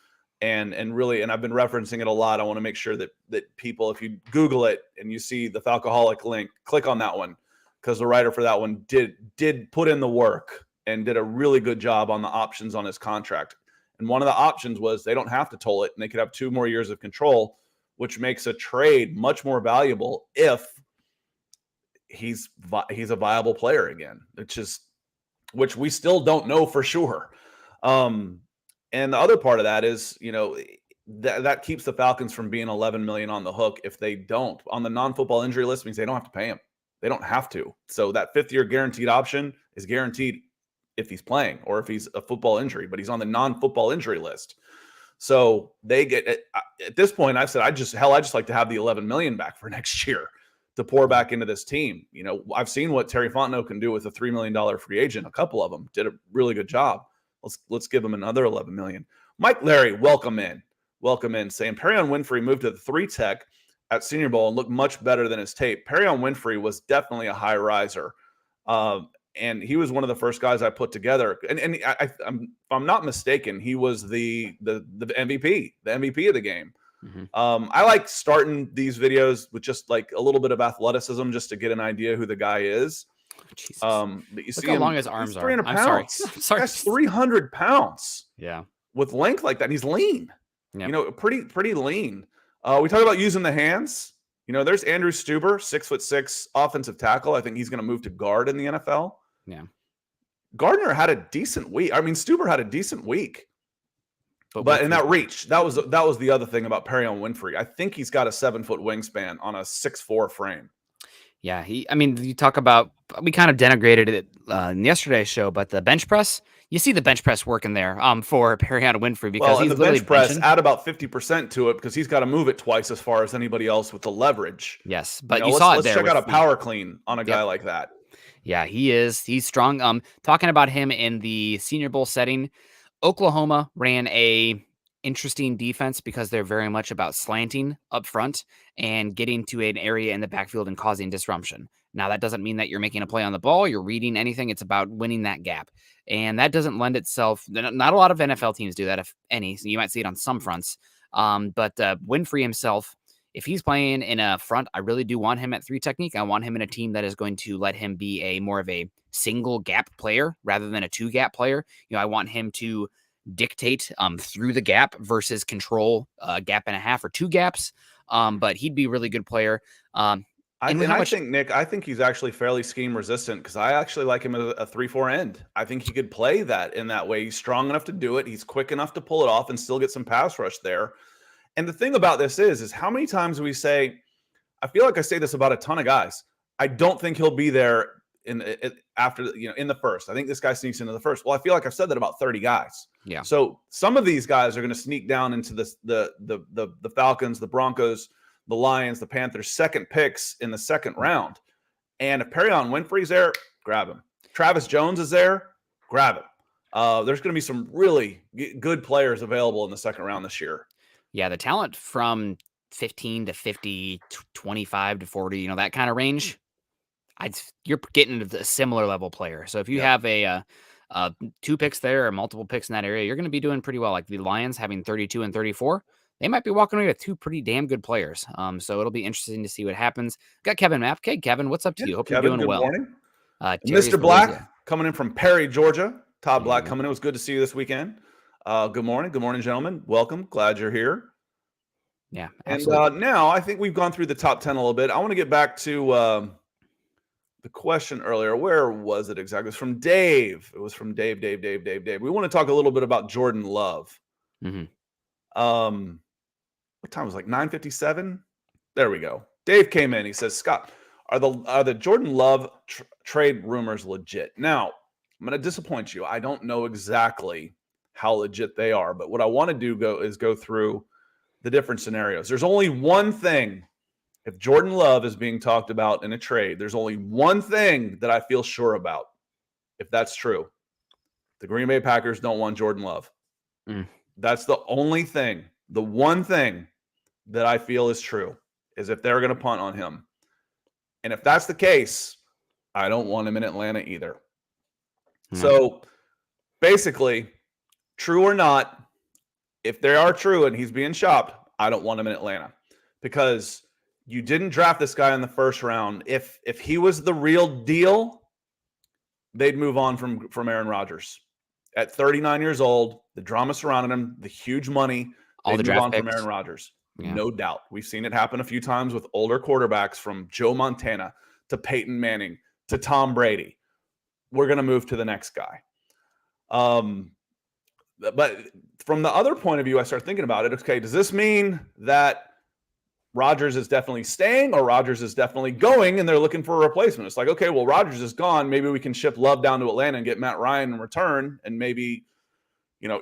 And I've been referencing it a lot. I want to make sure that people, if you Google it and you see the Falcoholic link, click on that one, because the writer for that one did put in the work and did a really good job on the options on his contract. And one of the options was they don't have to toll it, and they could have 2 more years of control, which makes a trade much more valuable if he's a viable player again, which we still don't know for sure. And the other part of that is, that keeps the Falcons from being $11 million on the hook if they don't. On the non-football injury list means they don't have to pay him. They don't have to. So that 5th-year guaranteed option is guaranteed if he's playing or if he's a football injury, but he's on the non-football injury list. So they get at this point, I've said, I just like to have the $11 million back for next year to pour back into this team. I've seen what Terry Fontenot can do with a $3 million free agent. A couple of them did a really good job. Let's give him another $11 million. Mike Larry, welcome in, saying Perion Winfrey moved to the 3 tech at Senior Bowl and looked much better than his tape. Perion Winfrey was definitely a high riser, and he was one of the first guys I put together. And if I'm not mistaken, he was the MVP, the MVP of the game. Mm-hmm. I like starting these videos with just like a little bit of athleticism just to get an idea who the guy is. Jesus. But you Look see how him, long his arms are. 300 are. pounds. I'm sorry. That's 300 pounds. Yeah. With length like that. And he's lean. Yep. Pretty lean. We talk about using the hands. There's Andrew Stuber, 6'6" offensive tackle. I think he's going to move to guard in the NFL. Yeah. Gardner had a decent week. I mean, Stuber had a decent week. But in that reach, that was the other thing about Perion Winfrey. I think he's got a 7-foot wingspan on a 6'4" frame. Yeah, you talk about, we kind of denigrated it in yesterday's show, but the bench press, you see the bench press working there for Perion Winfrey, because he's the bench press add about 50% to it because he's got to move it twice as far as anybody else with the leverage. Yes, but you saw it there. Let's check out a power clean on a guy like that. Yeah, he's strong. Talking about him in the Senior Bowl setting, Oklahoma ran a interesting defense because they're very much about slanting up front and getting to an area in the backfield and causing disruption. Now, that doesn't mean that you're making a play on the ball, you're reading anything. It's about winning that gap. And that doesn't lend itself. Not a lot of NFL teams do that, if any. So you might see it on some fronts. But Winfrey himself, if he's playing in a front, I really do want him at 3 technique. I want him in a team that is going to let him be a more of a single gap player rather than a 2 gap player. I want him to dictate through the gap versus control gap and a half or 2 gaps. But he'd be a really good player. I think, Nick, I think he's actually fairly scheme resistant because I actually like him as a 3-4 end. I think he could play that in that way. He's strong enough to do it. He's quick enough to pull it off and still get some pass rush there. And the thing about this is how many times we say, I feel like I say this about a ton of guys. I don't think he'll be there in the first. I think this guy sneaks into the first. Well, I feel like I've said that about 30 guys. Yeah. So some of these guys are going to sneak down into the Falcons, the Broncos, the Lions, the Panthers, second picks in the second round. And if Perrion Winfrey's there, grab him. Travis Jones is there, grab him. There's going to be some really good players available in the second round this year. Yeah, the talent from 15 to 50, 25 to 40, that kind of range, you're getting a similar level player. So if you have a 2 picks there or multiple picks in that area, you're going to be doing pretty well. Like the Lions having 32 and 34, they might be walking away with 2 pretty damn good players. So it'll be interesting to see what happens. Got Kevin Mapp. Okay, Kevin, what's up to you? Hope Kevin, you're doing good well. Morning. Mr. Black coming in from Perry, Georgia. Todd Black coming in. It was good to see you this weekend. Good morning. Good morning, gentlemen. Welcome. Glad you're here. Yeah, absolutely. And now I think we've gone through the top 10 a little bit. I want to get back to the question earlier. Where was it exactly? It was from Dave. It was from Dave. We want to talk a little bit about Jordan Love. Mm-hmm. What time was it, like 9:57? There we go. Dave came in. He says, Scott, are the Jordan Love trade rumors legit? Now, I'm going to disappoint you. I don't know exactly how legit they are, but what I want to do is go through the different scenarios. There's only one thing. If Jordan Love is being talked about in a trade, there's only one thing that I feel sure about. If that's true, the Green Bay Packers don't want Jordan Love. That's the only thing. The one thing that I feel is true is if they're going to punt on him. And if that's the case, I don't want him in Atlanta either. So basically, true or not, if they are true and he's being shopped, I don't want him in Atlanta because you didn't draft this guy in the first round. If he was the real deal, they'd move on from Aaron Rodgers. At 39 years old, the drama surrounding him, the huge money, all the move on draft from Aaron Rodgers. Yeah. No doubt. We've seen it happen a few times with older quarterbacks, from Joe Montana to Peyton Manning to Tom Brady. We're going to move to the next guy. But from the other point of view, I start thinking about it. Okay, does this mean that Rodgers is definitely staying or Rodgers is definitely going and they're looking for a replacement? It's like, okay, well, Rodgers is gone. Maybe we can ship Love down to Atlanta and get Matt Ryan in return and maybe,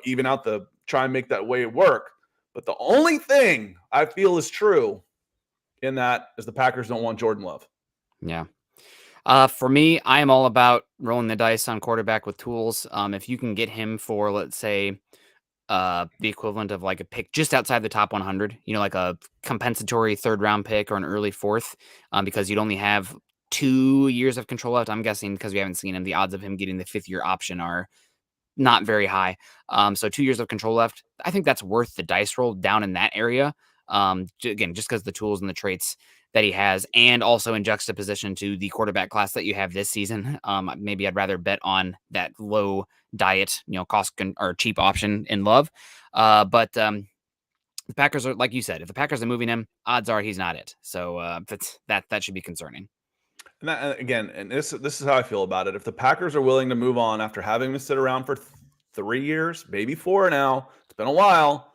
even out try and make that way work. But the only thing I feel is true in that is the Packers don't want Jordan Love. Yeah. For me, I am all about rolling the dice on quarterback with tools. If you can get him for, let's say, the equivalent of like a pick just outside the top 100, like a compensatory 3rd round pick or an early 4th, because you'd only have 2 years of control left. I'm guessing because we haven't seen him, the odds of him getting the 5th year option are not very high. So 2 years of control left. I think that's worth the dice roll down in that area. Again, just because the tools and the traits that he has, and also in juxtaposition to the quarterback class that you have this season. Maybe I'd rather bet on that low diet, cost or cheap option in Love. But the Packers are, like you said, if the Packers are moving him, odds are he's not it. So that should be concerning. And that, again, and this is how I feel about it. If the Packers are willing to move on after having him sit around for 3 years, maybe 4 now, it's been a while.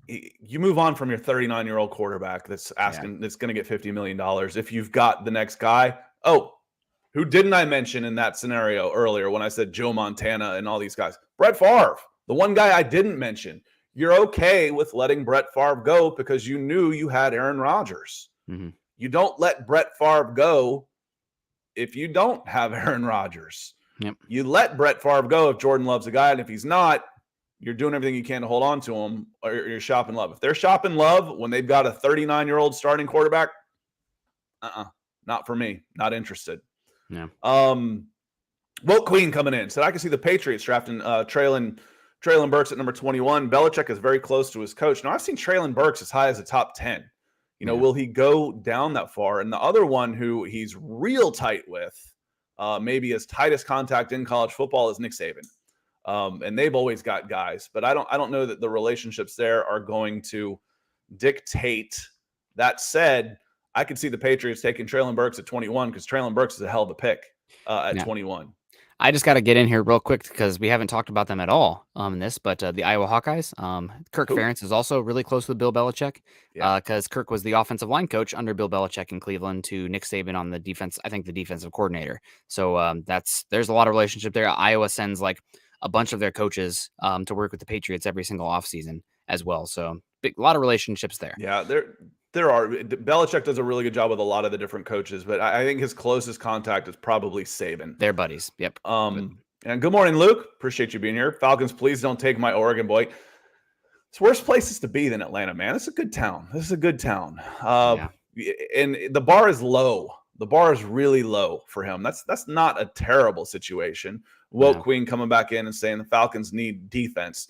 You move on from your 39-year-old quarterback that's going to get $50 million. If you've got the next guy, who didn't I mention in that scenario earlier when I said Joe Montana and all these guys? Brett Favre, the one guy I didn't mention. You're okay with letting Brett Favre go because you knew you had Aaron Rodgers. Mm-hmm. You don't let Brett Favre go if you don't have Aaron Rodgers. Yep. You let Brett Favre go if Jordan Love's a guy, and if he's not, you're doing everything you can to hold on to him, or you're shopping Love. If they're shopping Love when they've got a 39-year-old starting quarterback, not Not for me. Not interested. Yeah. Wilt Queen coming in said I can see the Patriots drafting Traylon Burks at number 21. Belichick is very close to his coach. Now I've seen Traylon Burks as high as a top 10. Will he go down that far? And the other one who he's real tight with, maybe his tightest contact in college football, is Nick Saban. And they've always got guys, but I don't know that the relationships there are going to dictate. That said, I could see the Patriots taking Traylon Burks at 21 because Traylon Burks is a hell of a pick at 21. I just got to get in here real quick because we haven't talked about them at all in this, but the Iowa Hawkeyes, Kirk Ferentz is also really close with Bill Belichick because Kirk was the offensive line coach under Bill Belichick in Cleveland to Nick Saban on the defense, I think the defensive coordinator. So there's a lot of relationship there. Iowa sends like a bunch of their coaches to work with the Patriots every single offseason as well. So a lot of relationships there. Yeah, there are. Belichick does a really good job with a lot of the different coaches, but I think his closest contact is probably Saban. They're buddies. Yep. And good morning, Luke. Appreciate you being here. Falcons, please don't take my Oregon boy. It's worse places to be than Atlanta, man. It's a good town. This is a good town. And the bar is low. The bar is really low for him. That's not a terrible situation. Wilt Queen coming back in and saying the Falcons need defense.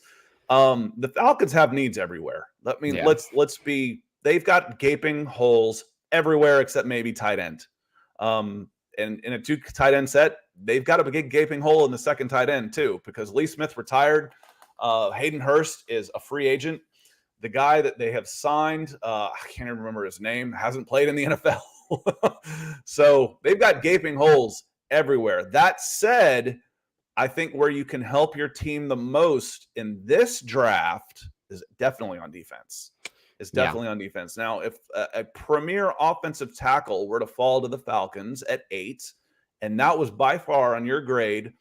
The Falcons have needs everywhere. Let's be. They've got gaping holes everywhere except maybe tight end. And in a 2 tight end set, they've got a big gaping hole in the second tight end too, because Lee Smith retired. Hayden Hurst is a free agent. The guy that they have signed, I can't even remember his name, hasn't played in the NFL. So they've got gaping holes everywhere. That said, I think where you can help your team the most in this draft is definitely on defense. On defense. Now, if a premier offensive tackle were to fall to the Falcons at 8, and that was by far on your grade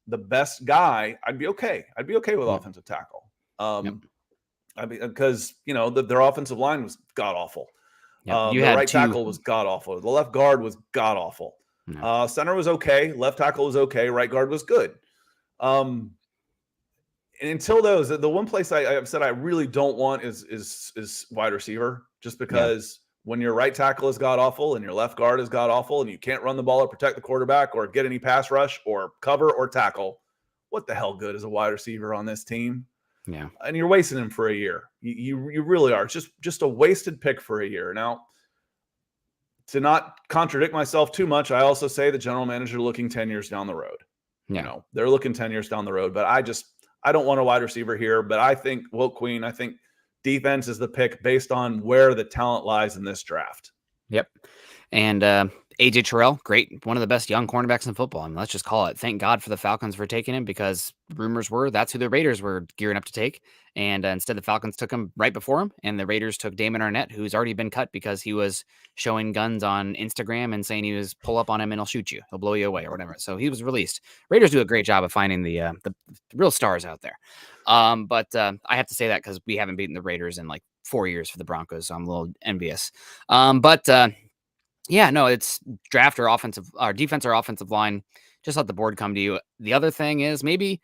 the best guy, I'd be okay. I'd be okay with offensive tackle. Because their offensive line was god awful. The right tackle was god awful. The left guard was god awful. Center was okay. Left tackle was okay. Right guard was good. And until those, the one place I've said I really don't want is wide receiver, just because when your right tackle is god awful and your left guard is god awful and you can't run the ball or protect the quarterback or get any pass rush or cover or tackle, what the hell good is a wide receiver on this team? Yeah, and you're wasting him for a year. You really are. It's just a wasted pick for a year. Now, to not contradict myself too much, I also say the general manager looking 10 years down the road. They're looking 10 years down the road, but I don't want a wide receiver here, but I think Wilt Queen, I think defense is the pick based on where the talent lies in this draft. Yep. And AJ Terrell, great. One of the best young cornerbacks in football. I mean, let's just call it. Thank God for the Falcons for taking him, because rumors were that's who the Raiders were gearing up to take. And instead, the Falcons took him right before him. And the Raiders took Damon Arnett, who's already been cut because he was showing guns on Instagram and saying he was pull up on him and he'll shoot you. He'll blow you away or whatever. So he was released. Raiders do a great job of finding the real stars out there. But I have to say that because we haven't beaten the Raiders in like 4 years for the Broncos. So I'm a little envious. Yeah, no, it's draft or defense or offensive line. Just let the board come to you. The other thing is maybe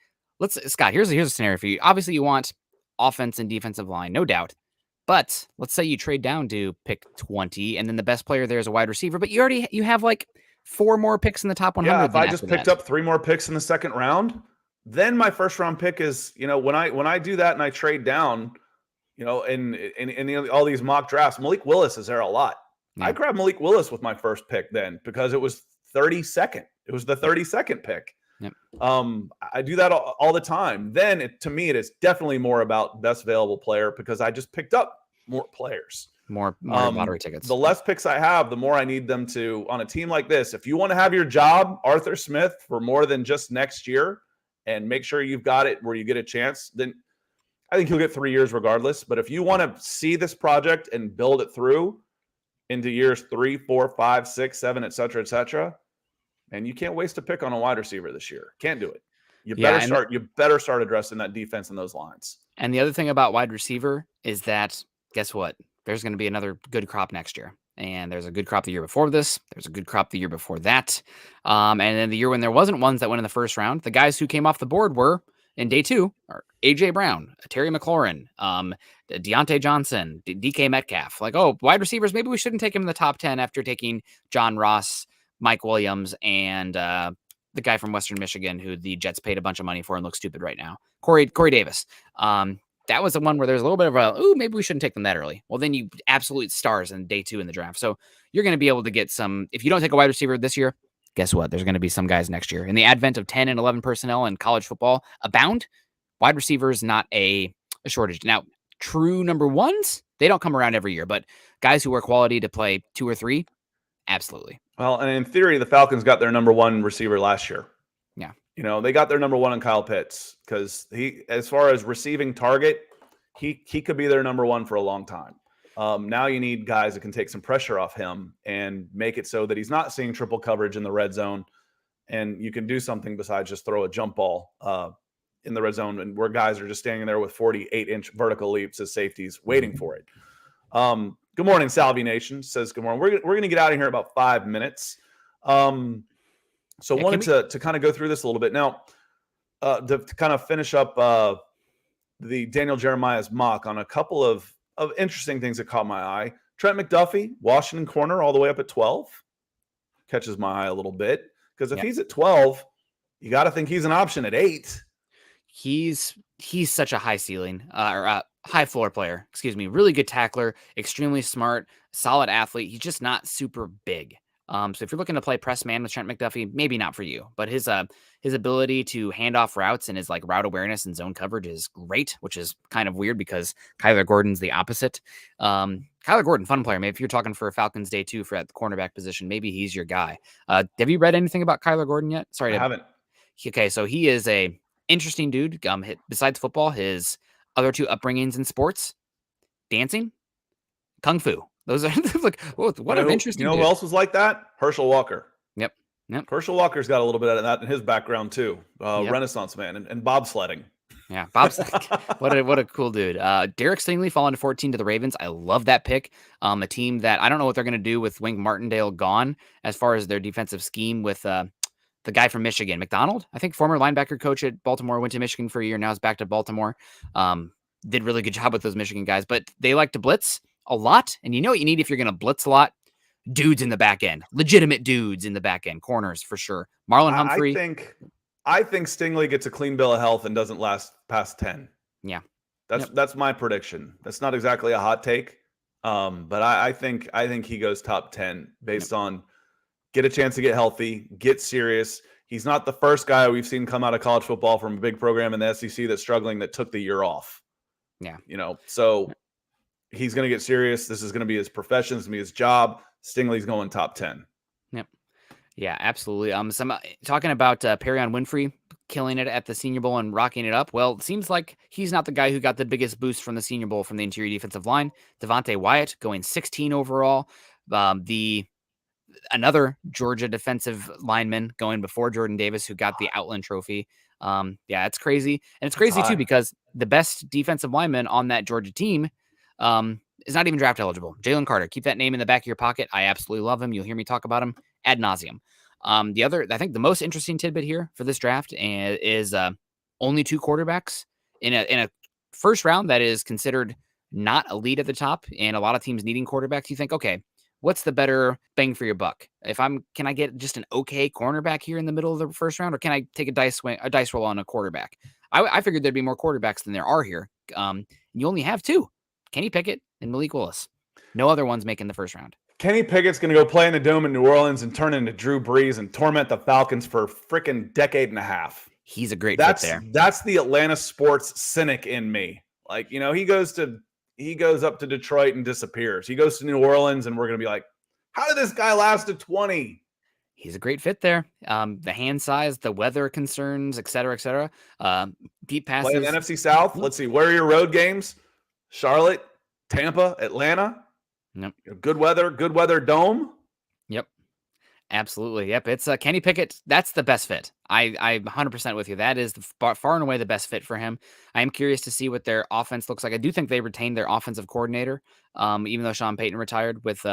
Scott, here's a scenario for you. Obviously you want offense and defensive line, no doubt. But let's say you trade down to pick 20 and then the best player there is a wide receiver, but you have like 4 more picks in the top 100. Yeah, if I just picked up 3 more picks in the second round, then my first round pick is, when I do that and I trade down, in all these mock drafts, Malik Willis is there a lot. Yeah. I grabbed Malik Willis with my first pick then because it was 32nd. It was the 32nd pick. Yep. I do that all the time. Then to me, it is definitely more about best available player because I just picked up more players. More lottery tickets. The less picks I have, the more I need them to, on a team like this. If you want to have your job, Arthur Smith, for more than just next year and make sure you've got it where you get a chance, then I think you'll get 3 years regardless. But if you want to see this project and build it through into years 3, 4, 5, 6, 7, et cetera, and you can't waste a pick on a wide receiver this year. Can't do it. You better start addressing that defense and those lines. And the other thing about wide receiver is that, guess what? There's going to be another good crop next year. And there's a good crop the year before this. There's a good crop the year before that. And then the year when there wasn't ones that went in the first round, the guys who came off the board were in day 2 are AJ Brown, Terry McLaurin, Deontay Johnson, DK Metcalf. Like, oh, wide receivers, maybe we shouldn't take him in the top 10 after taking John Ross, Mike Williams, and the guy from Western Michigan who the Jets paid a bunch of money for and looks stupid right now, Corey Davis. That was the one where there's a little bit of a, ooh, maybe we shouldn't take them that early. Well, then you absolute stars in day 2 in the draft. So you're going to be able to get some, if you don't take a wide receiver this year, guess what? There's going to be some guys next year. In the advent of 10 and 11 personnel in college football abound, wide receiver is not a shortage. Now, true number ones, they don't come around every year, but guys who are quality to play 2 or 3, absolutely. Well, and in theory, the Falcons got their number 1 receiver last year. Yeah. You know, they got their number 1 in Kyle Pitts because he, as far as receiving target, he could be their number 1 for a long time. Now you need guys that can take some pressure off him and make it so that he's not seeing triple coverage in the red zone, and you can do something besides just throw a jump ball in the red zone, and where guys are just standing there with 48-inch vertical leaps as safeties waiting for it. Good morning, Salvi Nation says good morning. We're going to get out of here in about 5 minutes. So wanted to kind of go through this a little bit now to kind of finish up the Daniel Jeremiah's mock on a couple of interesting things that caught my eye. Trent McDuffie, Washington corner, all the way up at 12, catches my eye a little bit because if he's at 12, you got to think he's an option at 8. He's such a high ceiling or high floor player. Excuse me. Really good tackler, extremely smart, solid athlete. He's just not super big. So if you're looking to play press man with Trent McDuffie, maybe not for you, but his ability to hand off routes and his like route awareness and zone coverage is great, which is kind of weird because Kyler Gordon's the opposite. Kyler Gordon, fun player. Maybe if you're talking for a Falcons day 2 for at the cornerback position, maybe he's your guy. Have you read anything about Kyler Gordon yet? Sorry, I haven't. Okay, so he is a interesting dude. Besides football, his other 2 upbringings in sports, dancing, kung fu. Those are like, what an interesting. You know who else was like that? Herschel Walker. Yep. Herschel Walker's got a little bit of that in his background too. Renaissance man and bobsledding. Yeah, what a cool dude. Derek Stingley falling to 14 to the Ravens. I love that pick. A team that I don't know what they're going to do with Wink Martindale gone as far as their defensive scheme with the guy from Michigan, McDonald. I think former linebacker coach at Baltimore, went to Michigan for a year. Now is back to Baltimore. Did really good job with those Michigan guys, but they like to blitz a lot. And you know what you need if you're going to blitz a lot? Dudes in the back end, legitimate dudes in the back end, corners for sure. Marlon Humphrey. I think Stingley gets a clean bill of health and doesn't last past 10. Yeah. That's my prediction. That's not exactly a hot take. But I think he goes top 10 based on get a chance to get healthy, get serious. He's not the first guy we've seen come out of college football from a big program in the SEC that's struggling that took the year off. Yeah. You know, so he's going to get serious. This is going to be his profession. It's going to be his job. Stingley's going top 10. Yep. Yeah, absolutely. Talking about Perion Winfrey killing it at the Senior Bowl and rocking it up. Well, it seems like he's not the guy who got the biggest boost from the Senior Bowl from the interior defensive line. Devontae Wyatt going 16 overall. Another Georgia defensive lineman going before Jordan Davis, who got the Outland Trophy. Yeah, it's crazy. And it's crazy too, because the best defensive lineman on that Georgia team is not even draft eligible. Jalen Carter, keep that name in the back of your pocket. I absolutely love him. You'll hear me talk about him ad nauseum. I think the most interesting tidbit here for this draft is only 2 quarterbacks in a first round that is considered not elite at the top, and a lot of teams needing quarterbacks. You think, okay, what's the better bang for your buck? Can I get just an okay cornerback here in the middle of the first round, or can I take a dice roll on a quarterback? I figured there'd be more quarterbacks than there are here. You only have 2, Kenny Pickett and Malik Willis. No other ones making the first round. Kenny Pickett's going to go play in the Dome in New Orleans and turn into Drew Brees and torment the Falcons for a freaking decade and a half. He's a great fit there. That's the Atlanta sports cynic in me. Like, you know, he goes up to Detroit and disappears. He goes to New Orleans and we're going to be like, how did this guy last to 20? He's a great fit there. The hand size, the weather concerns, et cetera, et cetera. Deep passes. Play in the NFC South. Let's see. Where are your road games? Charlotte, Tampa, Atlanta. Yep. Good weather dome. Yep. Absolutely. Yep. It's Kenny Pickett. That's the best fit. I'm 100% with you. That is far and away the best fit for him. I am curious to see what their offense looks like. I do think they retained their offensive coordinator, even though Sean Payton retired, with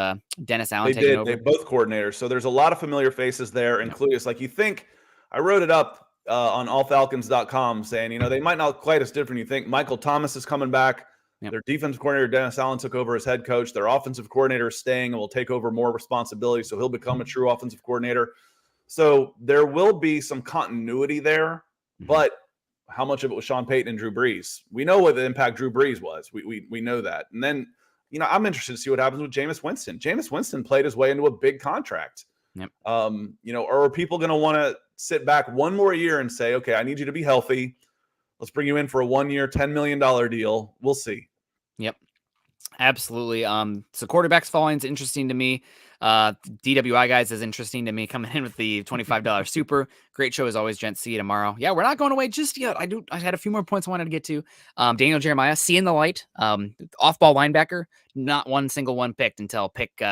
Dennis Allen taking over. They both coordinators. So there's a lot of familiar faces there, including like you think. I wrote it up on allfalcons.com saying, they might not quite as different you think. Michael Thomas is coming back. Yep. Their defensive coordinator, Dennis Allen, took over as head coach. Their offensive coordinator is staying and will take over more responsibility, so he'll become a true offensive coordinator. So there will be some continuity there, but how much of it was Sean Payton and Drew Brees? We know what the impact Drew Brees was. We know that. And then, I'm interested to see what happens with Jameis Winston. Jameis Winston played his way into a big contract. Yep. Or are people going to want to sit back one more year and say, okay, I need you to be healthy. Let's bring you in for a 1 year, $10 million deal. We'll see. Yep. Absolutely. So quarterbacks falling is interesting to me. DWI guys is interesting to me, coming in with the $25 super. Great show as always, gents. See you tomorrow. Yeah, we're not going away just yet. I had a few more points I wanted to get to. Daniel Jeremiah, seeing the light. Off-ball linebacker, not one single one picked until pick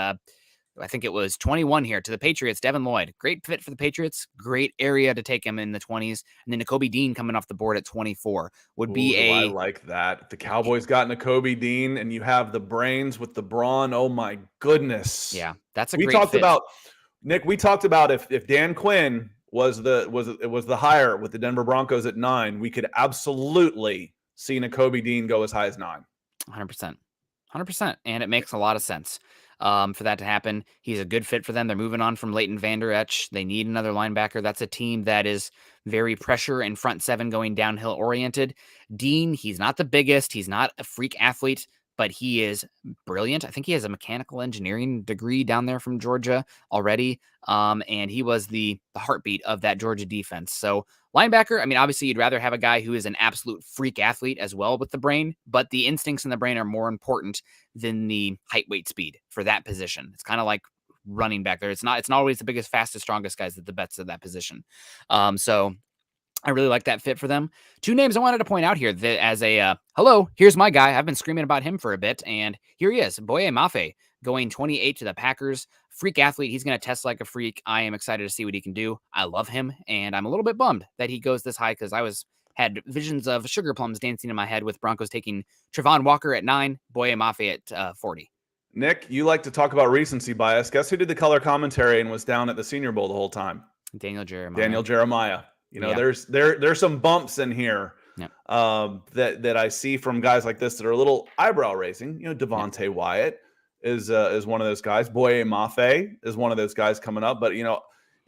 I think it was 21 here to the Patriots. Devin Lloyd, great fit for the Patriots. Great area to take him in the 20s. And then Nakobe Dean coming off the board at 24 would be I like that. If the Cowboys got Nakobe Dean and you have the brains with the brawn, oh my goodness. Yeah, that's a great fit. Nick, we talked about if Dan Quinn was the hire with the Denver Broncos at 9, we could absolutely see Nakobe Dean go as high as 9. 100%. And it makes a lot of sense. For that to happen. He's a good fit for them. They're moving on from Leighton Vander Esch. They need another linebacker. That's a team that is very pressure and front seven going downhill oriented. Dean, he's not the biggest. He's not a freak athlete, but he is brilliant. I think he has a mechanical engineering degree down there from Georgia already. And he was the heartbeat of that Georgia defense. So linebacker, I mean, obviously you'd rather have a guy who is an absolute freak athlete as well with the brain, but the instincts in the brain are more important than the height, weight, speed for that position. It's kind of like running back there. It's not always the biggest, fastest, strongest guys that the best of that position. So I really like that fit for them. 2 names I wanted to point out here that as a, hello, here's my guy. I've been screaming about him for a bit, and here he is, Boye Mafe, going 28 to the Packers. Freak athlete. He's going to test like a freak. I am excited to see what he can do. I love him, and I'm a little bit bummed that he goes this high because I had visions of sugar plums dancing in my head with Broncos taking Trevon Walker at 9, Boye Mafe at 40. Nick, you like to talk about recency bias. Guess who did the color commentary and was down at the Senior Bowl the whole time? Daniel Jeremiah. There's some bumps in here that I see from guys like this that are a little eyebrow raising. Devontae Wyatt is one of those guys. Boye Mafe is one of those guys coming up. But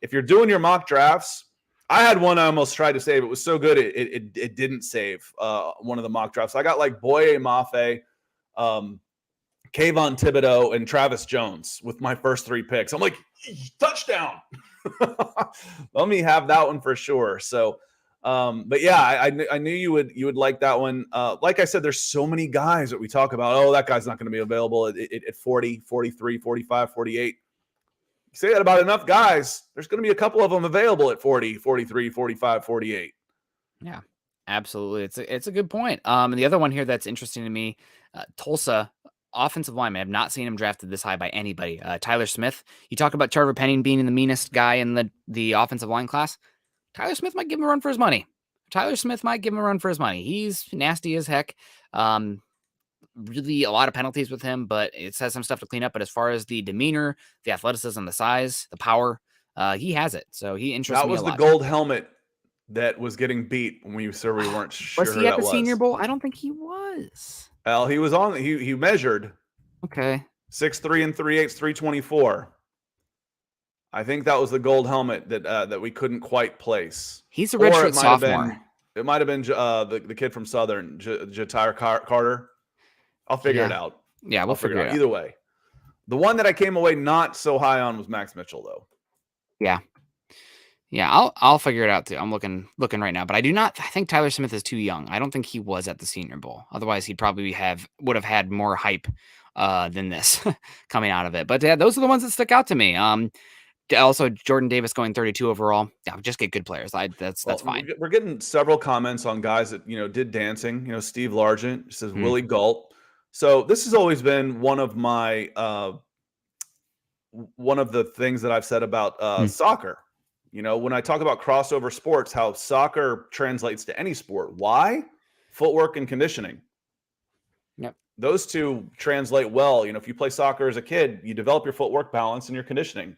if you're doing your mock drafts, I had one I almost tried to save. It was so good it didn't save one of the mock drafts. I got like Boye Mafe, Kayvon Thibodeaux, and Travis Jones with my first 3 picks. I'm like, touchdown. Let me have that one for sure. So, but yeah, I knew you would like that one. Like I said, there's so many guys that we talk about. Oh, that guy's not going to be available at 40, 43, 45, 48. You say that about enough guys, there's going to be a couple of them available at 40, 43, 45, 48. Yeah, absolutely. It's a good point. And the other one here that's interesting to me, Tulsa offensive lineman. I've not seen him drafted this high by anybody. Tyler Smith. You talk about Trevor Penning being the meanest guy in the offensive line class. Tyler Smith might give him a run for his money. He's nasty as heck. Really a lot of penalties with him, but it says some stuff to clean up. But as far as the demeanor, the athleticism, the size, the power, he has it. So he interests me a lot. That was the gold helmet that was getting beat when we weren't sure. Was he at the Senior Bowl? I don't think he was. Well, he was on. He measured. Okay. 6'3" and 3/8, 324. I think that was the gold helmet that we couldn't quite place. He's a redshirt sophomore. It might have been the kid from Southern, Ja'Tyre Carter. I'll figure it out. Yeah, we'll figure it out. Either way, the one that I came away not so high on was Max Mitchell, though. Yeah. I'll figure it out too. I'm looking right now, but I think Tyler Smith is too young. I don't think he was at the Senior Bowl. Otherwise, he'd probably would have had more hype than this coming out of it. But yeah, those are the ones that stick out to me. Also, Jordan Davis going 32 overall. Yeah, just get good players. That's fine. We're getting several comments on guys that did dancing. Steve Largent says Willie Galt. So this has always been one of my one of the things that I've said about soccer. When I talk about crossover sports, how soccer translates to any sport. Why? Footwork and conditioning. Yep. Those two translate well. If you play soccer as a kid, you develop your footwork balance and your conditioning.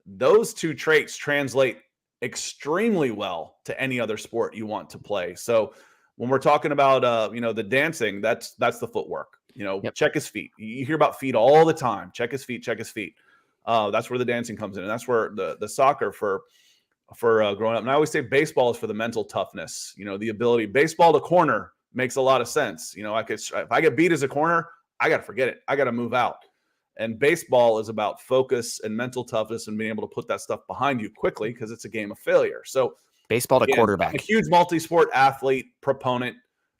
Those two traits translate extremely well to any other sport you want to play. So when we're talking about the dancing, that's the footwork. Yep. Check his feet. You hear about feet all the time. Check his feet. Check his feet. That's where the dancing comes in, and that's where the soccer for growing up. And I always say baseball is for the mental toughness. The ability. Baseball to corner makes a lot of sense. If I get beat as a corner, I got to forget it. I got to move out. And baseball is about focus and mental toughness and being able to put that stuff behind you quickly because it's a game of failure. So baseball to quarterback. I'm a huge multi-sport athlete proponent.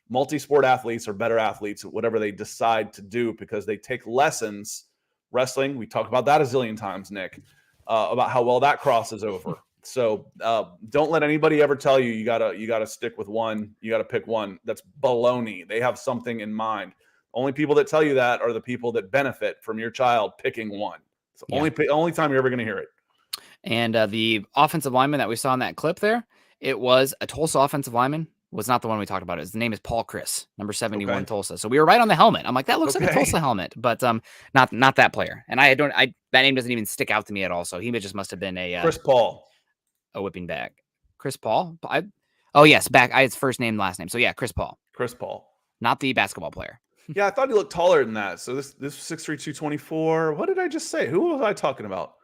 Multi-sport athletes are better athletes at whatever they decide to do because they take lessons. Wrestling, we talked about that a zillion times, Nick, about how well that crosses over. So don't let anybody ever tell you gotta stick with one. You gotta pick one. That's baloney. They have something in mind. Only people that tell you that are the people that benefit from your child picking one. It's the only time you're ever going to hear it. And the offensive lineman that we saw in that clip there, it was a Tulsa offensive lineman. Was not the one we talked about. His name is Paul Chris, number 71 Tulsa. So we were right on the helmet. I'm like, that looks like a Tulsa helmet, but not that player. And that name doesn't even stick out to me at all. So he just must have been Chris Paul, a whipping bag. Chris Paul. Yes, it's first name, last name. So yeah, Chris Paul, not the basketball player. Yeah, I thought he looked taller than that. So this 6'3", 224. What did I just say? Who was I talking about?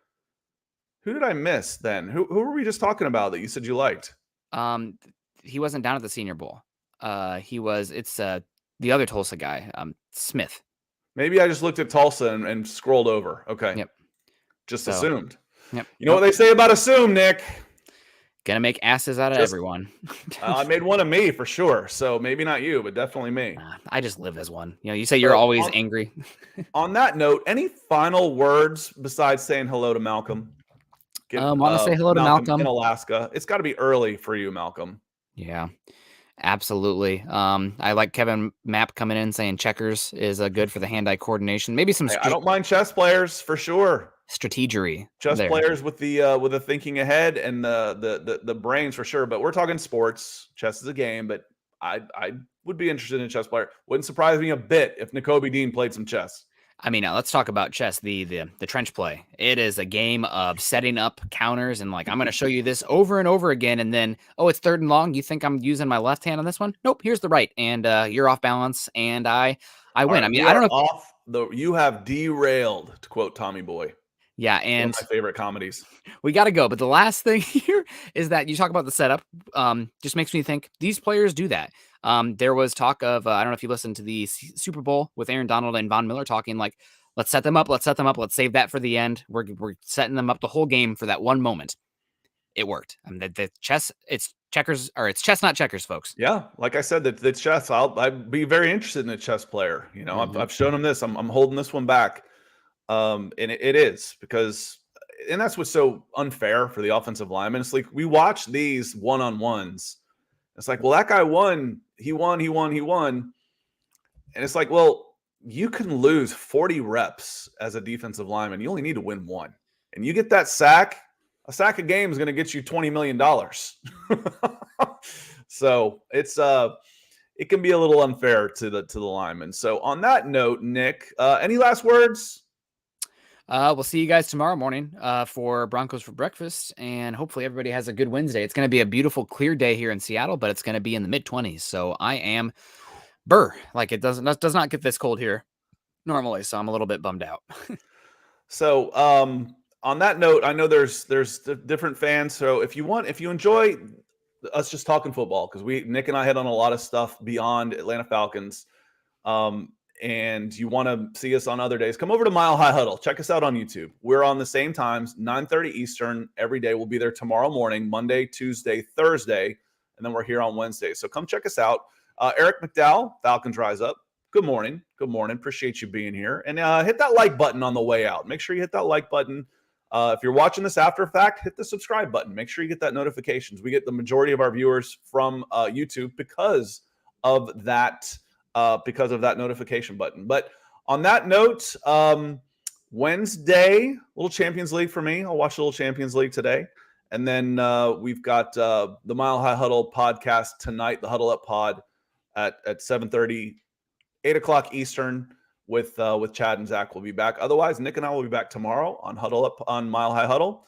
Who did I miss then? Who were we just talking about that you said you liked? He wasn't down at the Senior Bowl. It's the other Tulsa guy, Smith. Maybe I just looked at Tulsa and scrolled over. Okay. Yep. Just assumed. Yep. You know what they say about assume, Nick? Gonna make asses out of everyone. I made one of me for sure. So maybe not you, but definitely me. I just live as one. You say you're always angry. On that note, any final words besides saying hello to Malcolm? Want to say hello to Malcolm in Alaska? It's got to be early for you, Malcolm. Yeah, absolutely. I like Kevin Mapp coming in saying checkers is good for the hand-eye coordination. Maybe some. I don't mind chess players for sure. Strategery. Chess players with the thinking ahead and the brains for sure. But we're talking sports. Chess is a game, but I would be interested in a chess player. Wouldn't surprise me a bit if Nakobe Dean played some chess. I mean, let's talk about chess, the trench play. It is a game of setting up counters and I'm going to show you this over and over again. And then, it's third and long. You think I'm using my left hand on this one? Nope, here's the right. And you're off balance. And I win. Right, I mean, I don't know. You have derailed, to quote Tommy Boy. Yeah, and one of my favorite comedies. We got to go. But the last thing here is that you talk about the setup. Just makes me think these players do that. There was talk of, I don't know if you listened to the Super Bowl with Aaron Donald and Von Miller talking let's set them up. Let's save that for the end. We're setting them up the whole game for that one moment. It worked. The chess, it's checkers, or it's chess, not checkers, folks. Yeah. Like I said, the chess, I'd be very interested in a chess player. I've shown them this. I'm holding this one back. And it is because, and that's what's so unfair for the offensive linemen. It's like we watch these one-on-ones. It's like, well, that guy won. He won. And it's like, well, you can lose 40 reps as a defensive lineman. You only need to win one. And you get that sack. A sack a game is going to get you $20 million. So it can be a little unfair to the linemen. So on that note, Nick, any last words? We'll see you guys tomorrow morning for Broncos for breakfast, and hopefully everybody has a good Wednesday. It's going to be a beautiful, clear day here in Seattle, but it's going to be in the mid-20s. So I am it does not get this cold here normally, so I'm a little bit bummed out. So on that note, I know there's different fans. So if you enjoy us just talking football, because Nick and I hit on a lot of stuff beyond Atlanta Falcons. And you want to see us on other days, come over to Mile High Huddle. Check us out on YouTube. We're on the same times, 9:30 Eastern every day. We'll be there tomorrow morning, Monday, Tuesday, Thursday, and then we're here on Wednesday. So come check us out. Eric McDowell, Falcons Rise Up. Good morning. Good morning. Appreciate you being here. And hit that like button on the way out. Make sure you hit that like button. If you're watching this after the fact, hit the subscribe button. Make sure you get that notifications. We get the majority of our viewers from YouTube because of that notification button. But on that note, Wednesday, little Champions League for me. I'll watch a little Champions League today. And then we've got the Mile High Huddle podcast tonight, the Huddle Up Pod at 7:30, 8 o'clock Eastern with Chad and Zach. We'll be back. Otherwise, Nick and I will be back tomorrow on Huddle Up on Mile High Huddle.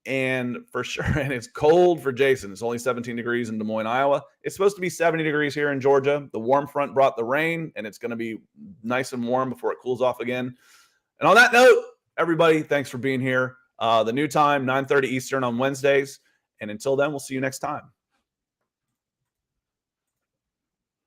And for sure, and it's cold for Jason. It's only 17 degrees in Des Moines, Iowa. It's supposed to be 70 degrees here in Georgia. The warm front brought the rain, and it's going to be nice and warm before it cools off again. And on that note, everybody, thanks for being here. The new time, 9:30 Eastern on Wednesdays. And until then, we'll see you next time.